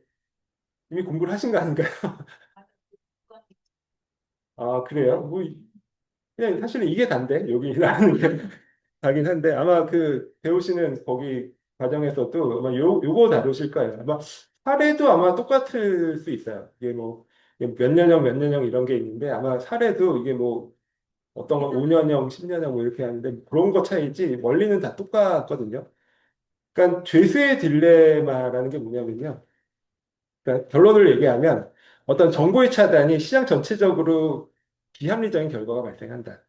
[SPEAKER 1] 이미 공부를 하신 거 아닌가요? 아, 그래요? 뭐, 그냥 사실은 이게 단데, 여기 나는 게 다긴 한데, 아마 그 배우시는 거기 과정에서도 아마 요거 다루실 거예요. 아마 사례도 아마 똑같을 수 있어요. 이게 뭐, 몇 년형, 몇 년형 이런 게 있는데, 아마 사례도 이게 뭐, 어떤 건 5년형, 10년형 뭐 이렇게 하는데, 그런 거 차이지, 원리는 다 똑같거든요. 그러니까 죄수의 딜레마라는 게 뭐냐면요. 그러니까 결론을 얘기하면 어떤 정보의 차단이 시장 전체적으로 비합리적인 결과가 발생한다.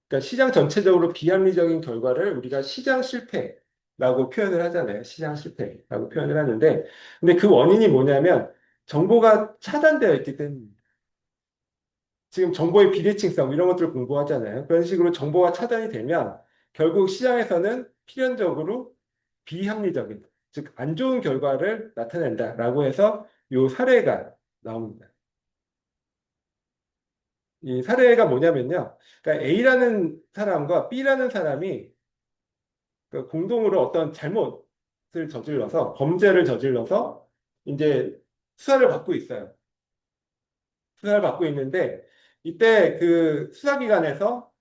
[SPEAKER 1] 그러니까 시장 전체적으로 비합리적인 결과를 우리가 시장 실패라고 표현을 하잖아요. 시장 실패라고 표현을 하는데, 근데 그 원인이 뭐냐면 정보가 차단되어 있기 때문입니다. 지금 정보의 비대칭성 이런 것들을 공부하잖아요. 그런 식으로 정보가 차단이 되면 결국 시장에서는 필연적으로 비합리적인, 즉 안 좋은 결과를 나타낸다라고 해서 이 사례가 나옵니다. 이 사례가 뭐냐면요. 그러니까 A라는 사람과 B라는 사람이 그 공동으로 어떤 잘못을 저질러서 범죄를 저질러서 이제 수사를 받고 있어요. 수사를 받고 있는데 이때 그 수사기관에서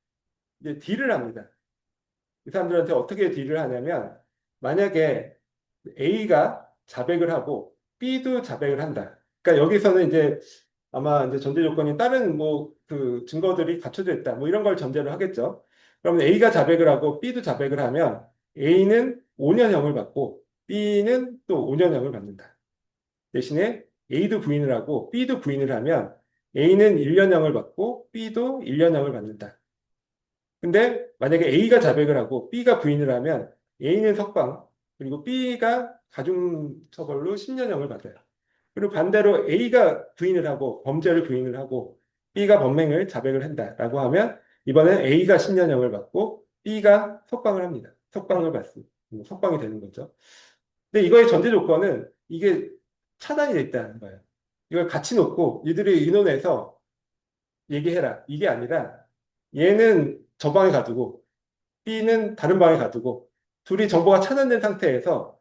[SPEAKER 1] 이제 딜을 합니다. 이 사람들한테 어떻게 딜을 하냐면 만약에 A가 자백을 하고 B도 자백을 한다. 그러니까 여기서는 이제 아마 이제 전제 조건이 다른 뭐 그 증거들이 갖춰져 있다. 뭐 이런 걸 전제로 하겠죠. 그러면 A가 자백을 하고 B도 자백을 하면 A는 5년형을 받고 B는 또 5년형을 받는다. 대신에 A도 부인을 하고 B도 부인을 하면 A는 1년형을 받고 B도 1년형을 받는다. 근데 만약에 A가 자백을 하고 B가 부인을 하면 A는 석방, 그리고 B가 가중처벌로 10년형을 받아요. 그리고 반대로 A가 부인을 하고 범죄를 부인을 하고 B가 범행을 자백을 한다라고 하면 이번엔 A가 10년형을 받고 B가 석방을 합니다. 석방을 받습니다. 석방이 되는 거죠. 근데 이거의 전제 조건은 이게 차단이 돼 있다는 거예요. 이걸 같이 놓고 이들이 의논해서 얘기해라. 이게 아니라 얘는 저 방에 가두고 B는 다른 방에 가두고 둘이 정보가 차단된 상태에서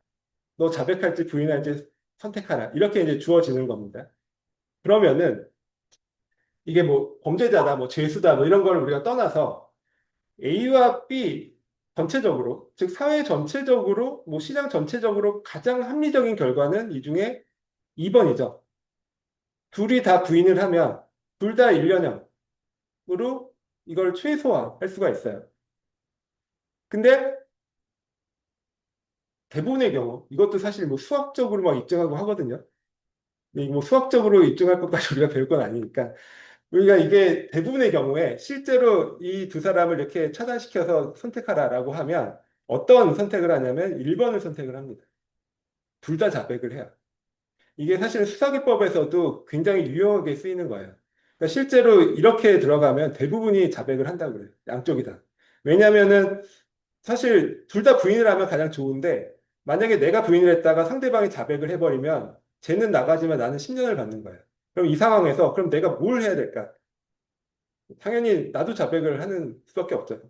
[SPEAKER 1] 너 자백할지 부인할지 선택하라. 이렇게 이제 주어지는 겁니다. 그러면은 이게 뭐 범죄자다, 뭐 죄수다, 뭐 이런 걸 우리가 떠나서 A와 B 전체적으로, 즉 사회 전체적으로, 뭐 시장 전체적으로 가장 합리적인 결과는 이 중에 2번이죠. 둘이 다 부인을 하면 둘 다 1년형으로 이걸 최소화할 수가 있어요. 근데 대부분의 경우, 이것도 사실 뭐 수학적으로 막 입증하고 하거든요. 근데 뭐 수학적으로 입증할 것까지 우리가 배울 건 아니니까. 우리가 이게 대부분의 경우에 실제로 이 두 사람을 이렇게 차단시켜서 선택하라라고 하면 어떤 선택을 하냐면 1번을 선택을 합니다. 둘 다 자백을 해요. 이게 사실 수사기법에서도 굉장히 유용하게 쓰이는 거예요. 그러니까 실제로 이렇게 들어가면 대부분이 자백을 한다고 그래요. 양쪽이 다. 왜냐면은 사실 둘 다 부인을 하면 가장 좋은데 만약에 내가 부인을 했다가 상대방이 자백을 해버리면 쟤는 나가지만 나는 10년을 받는 거예요. 그럼 이 상황에서 그럼 내가 뭘 해야 될까? 당연히 나도 자백을 하는 수밖에 없죠.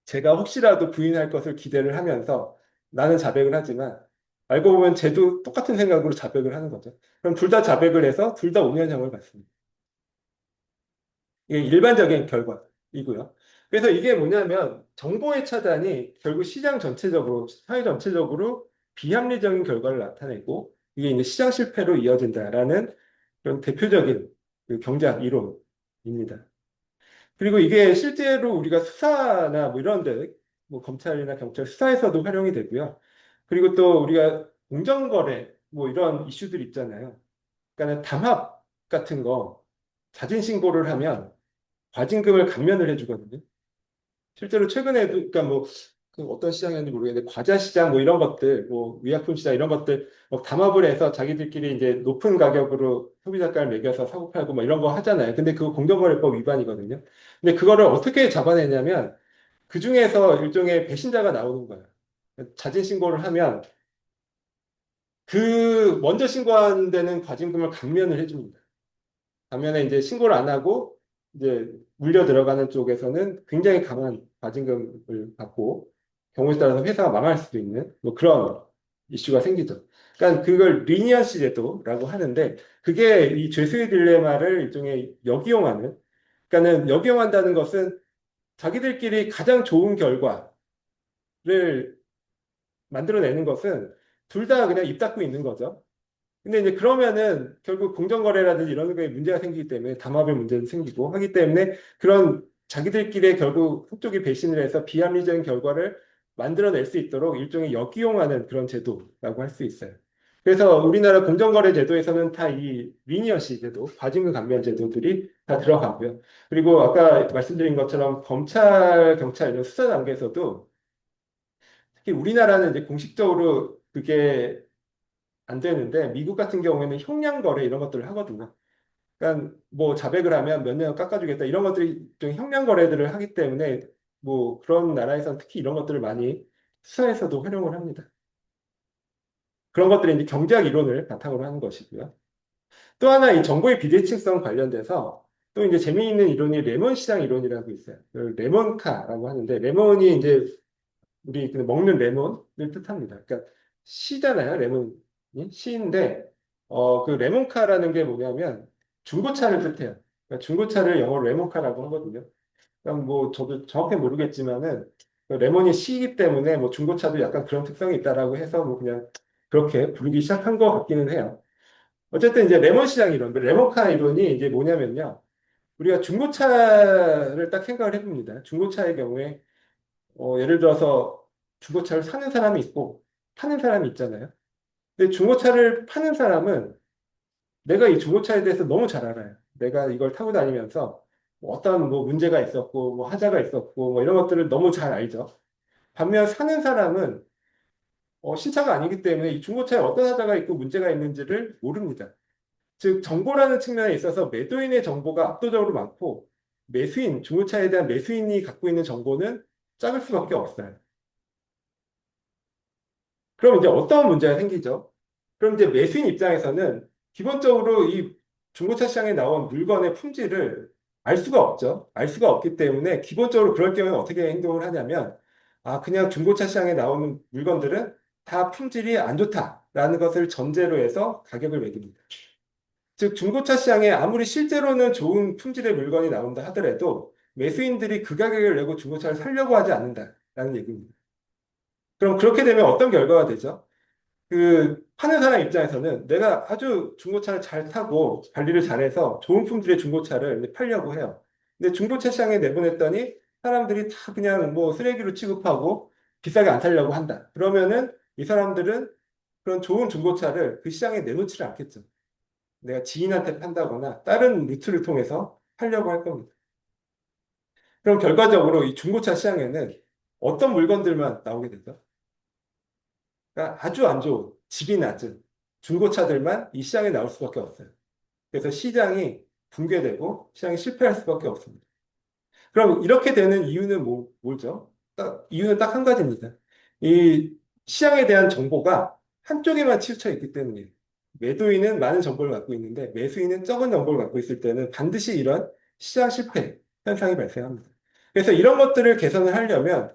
[SPEAKER 1] 제가 혹시라도 부인할 것을 기대를 하면서 나는 자백을 하지만 알고 보면 쟤도 똑같은 생각으로 자백을 하는 거죠. 그럼 둘 다 자백을 해서 둘 다 5년형을 받습니다. 이게 일반적인 결과이고요. 그래서 이게 뭐냐면 정보의 차단이 결국 시장 전체적으로, 사회 전체적으로 비합리적인 결과를 나타내고 이게 이제 시장 실패로 이어진다라는 그런 대표적인 그 경제학 이론입니다. 그리고 이게 실제로 우리가 수사나 뭐 이런 데, 뭐 검찰이나 경찰 수사에서도 활용이 되고요. 그리고 또 우리가 공정거래 뭐 이런 이슈들 있잖아요. 그러니까 담합 같은 거 자진 신고를 하면 과징금을 감면을 해주거든요. 실제로 최근에도 그러니까 뭐그 어떤 시장이었는지 모르겠는데 과자 시장 뭐 이런 것들 뭐 의약품 시장 이런 것들 뭐 담합을 해서 자기들끼리 이제 높은 가격으로 소비자가를 매겨서 사고 팔고 뭐 이런 거 하잖아요. 근데 그거 공정거래법 위반이거든요. 근데 그거를 어떻게 잡아내냐면 그 중에서 일종의 배신자가 나오는 거예요. 자진 신고를 하면 그 먼저 신고한 데는 과징금을 감면을 해줍니다. 반면에 이제 신고를 안 하고 이제 물려 들어가는 쪽에서는 굉장히 강한 과징금을 받고 경우에 따라서 회사가 망할 수도 있는 뭐 그런 이슈가 생기죠. 그러니까 그걸 리니언시 제도라고 하는데 그게 이 죄수의 딜레마를 일종의 역이용하는 그러니까는 역이용한다는 것은 자기들끼리 가장 좋은 결과를 만들어내는 것은 둘 다 그냥 입 닫고 있는 거죠. 근데 이제 그러면은 결국 공정거래라든지 이런 거에 문제가 생기기 때문에 담합의 문제도 생기고 하기 때문에 그런 자기들끼리 결국 한쪽이 배신을 해서 비합리적인 결과를 만들어낼 수 있도록 일종의 역이용하는 그런 제도라고 할 수 있어요. 그래서 우리나라 공정거래 제도에서는 다 이 리니어시 제도, 과징금 감면 제도들이 다 들어가고요. 그리고 아까 말씀드린 것처럼 검찰, 경찰 이런 수사 단계에서도 특히 우리나라는 이제 공식적으로 그게 안 되는데 미국 같은 경우에는 형량 거래 이런 것들을 하거든요. 그러니까 뭐 자백을 하면 몇 년 깎아주겠다 이런 것들이 좀 형량 거래들을 하기 때문에 뭐 그런 나라에서는 특히 이런 것들을 많이 수사에서도 활용을 합니다. 그런 것들이 이제 경제학 이론을 바탕으로 하는 것이고요. 또 하나 이 정보의 비대칭성 관련돼서 또 이제 재미있는 이론이 레몬 시장 이론이라고 있어요. 그 레몬카라고 하는데 레몬이 이제 우리 그 먹는 레몬을 뜻합니다. 그러니까 시잖아요, 레몬이 시인데 그 레몬카라는 게 뭐냐면 중고차를 뜻해요. 그러니까 중고차를 영어로 레몬카라고 하거든요. 그럼 뭐 저도 정확히 모르겠지만은 그 레몬이 시이기 때문에 뭐 중고차도 약간 그런 특성이 있다라고 해서 뭐 그냥 그렇게 부르기 시작한 것 같기는 해요. 어쨌든 이제 레몬 시장 이론, 레몬카 이론이 이제 뭐냐면요. 우리가 중고차를 딱 생각을 해봅니다. 중고차의 경우에 예를 들어서 중고차를 사는 사람이 있고 파는 사람이 있잖아요. 근데 중고차를 파는 사람은 내가 이 중고차에 대해서 너무 잘 알아요. 내가 이걸 타고 다니면서 뭐 어떤 뭐 문제가 있었고 뭐 하자가 있었고 뭐 이런 것들을 너무 잘 알죠. 반면 사는 사람은 신차가 아니기 때문에 이 중고차에 어떤 하자가 있고 문제가 있는지를 모릅니다. 즉 정보라는 측면에 있어서 매도인의 정보가 압도적으로 많고 매수인, 중고차에 대한 매수인이 갖고 있는 정보는 작을 수밖에 없어요. 그럼 이제 어떤 문제가 생기죠? 그럼 이제 매수인 입장에서는 기본적으로 이 중고차 시장에 나온 물건의 품질을 알 수가 없죠. 알 수가 없기 때문에 기본적으로 그럴 경우에 어떻게 행동을 하냐면, 아, 그냥 중고차 시장에 나오는 물건들은 다 품질이 안 좋다라는 것을 전제로 해서 가격을 매깁니다. 즉, 중고차 시장에 아무리 실제로는 좋은 품질의 물건이 나온다 하더라도 매수인들이 그 가격을 내고 중고차를 사려고 하지 않는다라는 얘기입니다. 그럼 그렇게 되면 어떤 결과가 되죠? 그 파는 사람 입장에서는 내가 아주 중고차를 잘 타고 관리를 잘해서 좋은 품질의 중고차를 이제 팔려고 해요. 근데 중고차 시장에 내보냈더니 사람들이 다 그냥 뭐 쓰레기로 취급하고 비싸게 안 살려고 한다. 그러면은 이 사람들은 그런 좋은 중고차를 그 시장에 내놓지를 않겠죠. 내가 지인한테 판다거나 다른 루트를 통해서 팔려고 할 겁니다. 그럼 결과적으로 이 중고차 시장에는 어떤 물건들만 나오게 되죠? 그러니까 아주 안 좋은, 질이 낮은 중고차들만 이 시장에 나올 수밖에 없어요. 그래서 시장이 붕괴되고 시장이 실패할 수밖에 없습니다. 그럼 이렇게 되는 이유는 뭐죠? 이유는 딱 한 가지입니다. 이 시장에 대한 정보가 한쪽에만 치우쳐 있기 때문이에요. 매도인은 많은 정보를 갖고 있는데 매수인은 적은 정보를 갖고 있을 때는 반드시 이런 시장 실패 현상이 발생합니다. 그래서 이런 것들을 개선을 하려면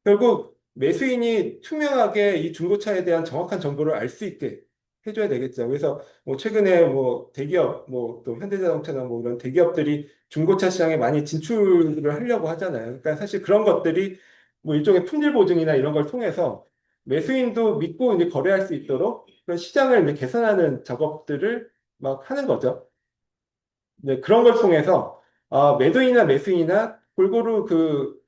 [SPEAKER 1] 결국 매수인이 투명하게 이 중고차에 대한 정확한 정보를 알 수 있게 해줘야 되겠죠. 그래서 뭐 최근에 뭐 대기업, 뭐 또 현대자동차나 뭐 이런 대기업들이 중고차 시장에 많이 진출을 하려고 하잖아요. 그러니까 사실 그런 것들이 뭐 일종의 품질 보증이나 이런 걸 통해서 매수인도 믿고 이제 거래할 수 있도록 그런 시장을 이제 개선하는 작업들을 막 하는 거죠. 네, 그런 걸 통해서 매도인이나 매수인이나 골고루 그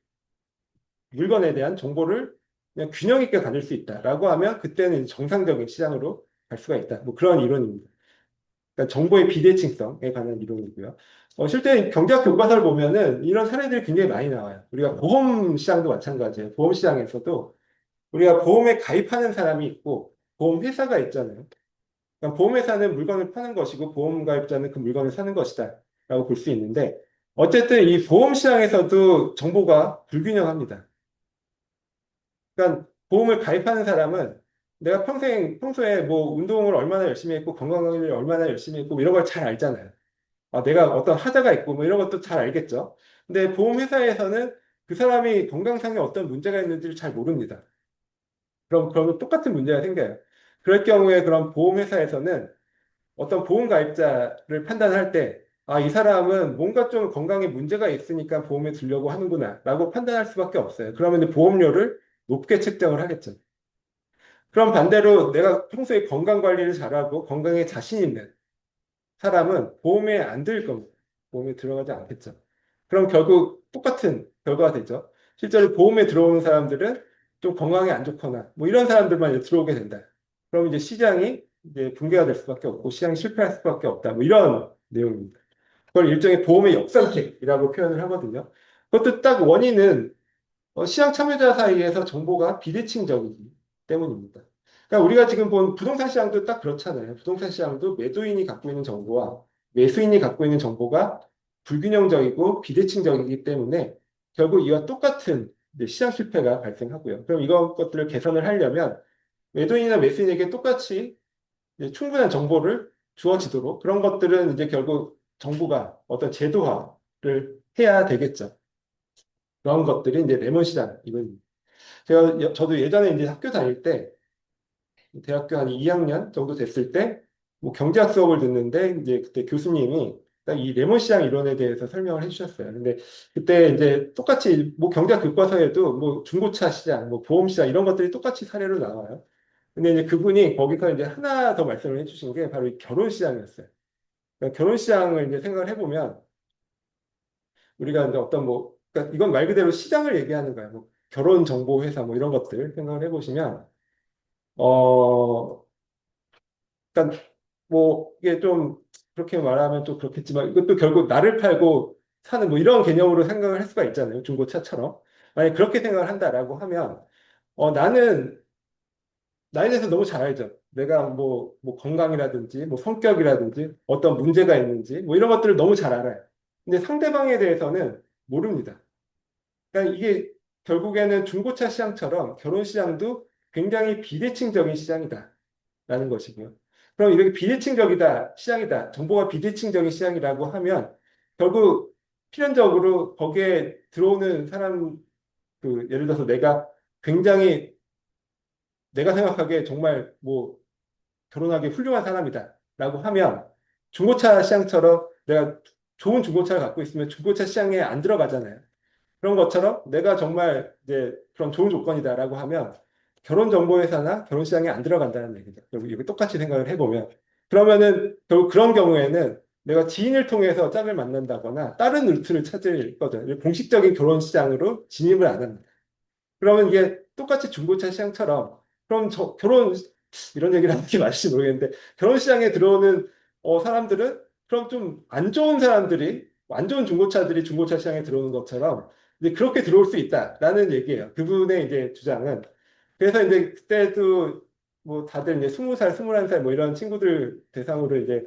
[SPEAKER 1] 물건에 대한 정보를 그냥 균형 있게 가질 수 있다라고 하면 그때는 이제 정상적인 시장으로 갈 수가 있다. 뭐 그런 이론입니다. 그러니까 정보의 비대칭성에 관한 이론이고요. 실제 경제학 교과서를 보면은 이런 사례들이 굉장히 많이 나와요. 우리가 보험 시장도 마찬가지예요. 보험 시장에서도 우리가 보험에 가입하는 사람이 있고 보험 회사가 있잖아요. 그러니까 보험 회사는 물건을 파는 것이고 보험 가입자는 그 물건을 사는 것이다라고 볼 수 있는데 어쨌든 이 보험 시장에서도 정보가 불균형합니다. 그러니까 보험을 가입하는 사람은 내가 평소에 뭐 운동을 얼마나 열심히 했고 건강관리를 얼마나 열심히 했고 뭐 이런 걸 잘 알잖아요. 내가 어떤 하자가 있고 뭐 이런 것도 잘 알겠죠. 근데 보험회사에서는 그 사람이 건강상에 어떤 문제가 있는지를 잘 모릅니다. 그러면 똑같은 문제가 생겨요. 그럴 경우에 그런 보험회사에서는 어떤 보험 가입자를 판단할 때, 이 사람은 뭔가 좀 건강에 문제가 있으니까 보험에 들려고 하는구나, 라고 판단할 수밖에 없어요. 그러면 이제 보험료를 높게 책정을 하겠죠. 그럼 반대로 내가 평소에 건강 관리를 잘하고 건강에 자신 있는 사람은 보험에 안 들을 겁니다. 보험에 들어가지 않겠죠. 그럼 결국 똑같은 결과가 되죠. 실제로 보험에 들어오는 사람들은 좀 건강에 안 좋거나 뭐 이런 사람들만 이제 들어오게 된다. 그럼 이제 시장이 이제 붕괴가 될 수밖에 없고 시장이 실패할 수밖에 없다. 뭐 이런 내용입니다. 그걸 일종의 보험의 역선택이라고 표현을 하거든요. 그것도 딱 원인은 시장 참여자 사이에서 정보가 비대칭적이기 때문입니다. 그러니까 우리가 지금 본 부동산 시장도 딱 그렇잖아요. 부동산 시장도 매도인이 갖고 있는 정보와 매수인이 갖고 있는 정보가 불균형적이고 비대칭적이기 때문에 결국 이와 똑같은 이제 시장 실패가 발생하고요. 그럼 이런 것들을 개선을 하려면 매도인이나 매수인에게 똑같이 이제 충분한 정보를 주어지도록 그런 것들은 이제 결국 정부가 어떤 제도화를 해야 되겠죠. 그런 것들이 이제 레몬 시장 이건 저도 예전에 이제 학교 다닐 때 대학교 한 2학년 정도 됐을 때 뭐 경제학 수업을 듣는데 이제 그때 교수님이 딱 이 레몬 시장 이론에 대해서 설명을 해주셨어요. 근데 그때 이제 똑같이 뭐 경제학 교과서에도 뭐 중고차 시장, 뭐 보험 시장 이런 것들이 똑같이 사례로 나와요. 근데 이제 그분이 거기서 이제 하나 더 말씀을 해주신 게 바로 이 결혼 시장이었어요. 그러니까 결혼 시장을 이제 생각을 해보면 우리가 이제 어떤 뭐 그러니까 이건 말 그대로 시장을 얘기하는 거예요. 뭐 결혼 정보 회사 뭐 이런 것들 생각을 해보시면 어 그러니까 뭐 이게 좀 그렇게 말하면 또 그렇겠지만 이것도 결국 나를 팔고 사는 뭐 이런 개념으로 생각을 할 수가 있잖아요. 중고차처럼. 만약 그렇게 생각을 한다라고 하면 나는 나에 대해서 너무 잘 알죠. 내가 뭐 건강이라든지 뭐 성격이라든지 어떤 문제가 있는지 뭐 이런 것들을 너무 잘 알아요. 근데 상대방에 대해서는 모릅니다. 그러니까 이게 결국에는 중고차 시장처럼 결혼 시장도 굉장히 비대칭적인 시장이다라는 것이고요. 그럼 이렇게 비대칭적이다, 시장이다, 정보가 비대칭적인 시장이라고 하면 결국 필연적으로 거기에 들어오는 사람, 그 예를 들어서 굉장히 내가 생각하기에 정말 뭐 결혼하기 훌륭한 사람이다라고 하면 중고차 시장처럼 내가 좋은 중고차를 갖고 있으면 중고차 시장에 안 들어가잖아요. 그런 것처럼 내가 정말 이제 그런 좋은 조건이다라고 하면 결혼정보회사나 결혼시장에 안 들어간다는 얘기죠. 그리고 이거 똑같이 생각을 해보면 그러면은 결국 그런 경우에는 내가 지인을 통해서 짝을 만난다거나 다른 루트를 찾을 거죠. 공식적인 결혼시장으로 진입을 안 합니다. 그러면 이게 똑같이 중고차 시장처럼 그럼 이런 얘기를 하는지 맞을지 모르겠는데 결혼 시장에 들어오는 사람들은 그럼 좀 안 좋은 사람들이 안 좋은 중고차들이 중고차 시장에 들어오는 것처럼 이제 그렇게 들어올 수 있다라는 얘기예요. 그분의 이제 주장은. 그래서 이제 그때도 뭐 다들 이제 20살, 21살 뭐 이런 친구들 대상으로 이제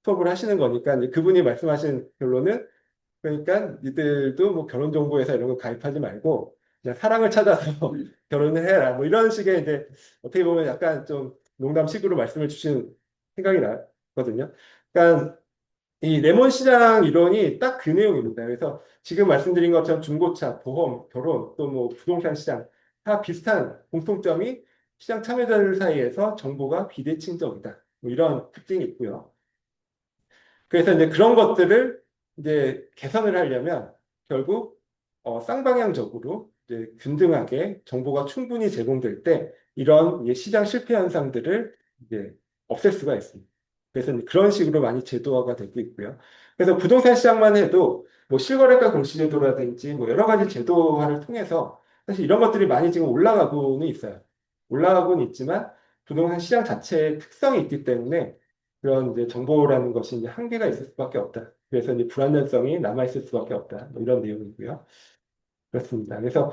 [SPEAKER 1] 수업을 하시는 거니까 이제 그분이 말씀하신 결론은 그러니까 니들도 뭐 결혼정보회사 이런 거 가입하지 말고 그냥 사랑을 찾아서 결혼을 해라. 뭐 이런 식의 이제 어떻게 보면 약간 좀 농담식으로 말씀을 주신 생각이 나거든요. 그러니까 이 레몬 시장 이론이 딱 그 내용입니다. 그래서 지금 말씀드린 것처럼 중고차, 보험, 결혼, 또 뭐 부동산 시장 다 비슷한 공통점이 시장 참여자들 사이에서 정보가 비대칭적이다. 뭐 이런 특징이 있고요. 그래서 이제 그런 것들을 이제 개선을 하려면 결국 쌍방향적으로 이제 균등하게 정보가 충분히 제공될 때 이런 이제 시장 실패 현상들을 이제 없앨 수가 있습니다. 그래서 이제 그런 식으로 많이 제도화가 되고 있고요. 그래서 부동산 시장만 해도 뭐 실거래가 공시제도라든지 뭐 여러 가지 제도화를 통해서 사실 이런 것들이 많이 지금 올라가고는 있어요. 올라가고는 있지만 부동산 시장 자체의 특성이 있기 때문에 그런 이제 정보라는 것이 이제 한계가 있을 수밖에 없다. 그래서 이제 불안전성이 남아있을 수밖에 없다. 뭐 이런 내용이고요. 그렇습니다. 그래서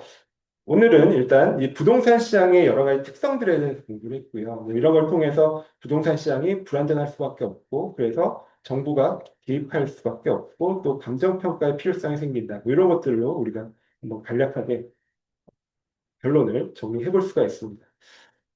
[SPEAKER 1] 오늘은 일단 이 부동산 시장의 여러 가지 특성들에 대해서 공부를 했고요. 이런 걸 통해서 부동산 시장이 불안전할 수밖에 없고, 그래서 정부가 개입할 수밖에 없고, 또 감정평가의 필요성이 생긴다. 뭐 이런 것들로 우리가 한번 간략하게 결론을 정리해 볼 수가 있습니다.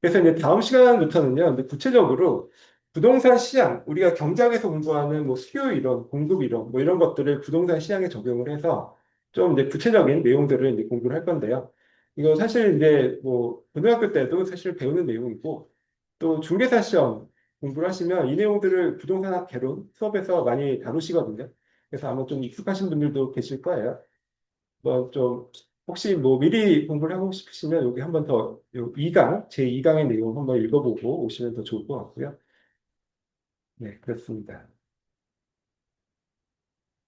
[SPEAKER 1] 그래서 이제 다음 시간부터는요, 이제 구체적으로 부동산 시장, 우리가 경제학에서 공부하는 뭐 수요 이론, 공급 이론, 뭐 이런 것들을 부동산 시장에 적용을 해서 좀 이제 구체적인 내용들을 이제 공부를 할 건데요. 이거 사실 이제 뭐 고등학교 때도 사실 배우는 내용이고 또 중개사 시험 공부를 하시면 이 내용들을 부동산학 개론 수업에서 많이 다루시거든요. 그래서 아마 좀 익숙하신 분들도 계실 거예요. 뭐 좀 혹시 뭐 미리 공부를 하고 싶으시면 여기 한번 더 2강, 제 2강의 내용 한번 읽어보고 오시면 더 좋을 것 같고요. 네, 그렇습니다.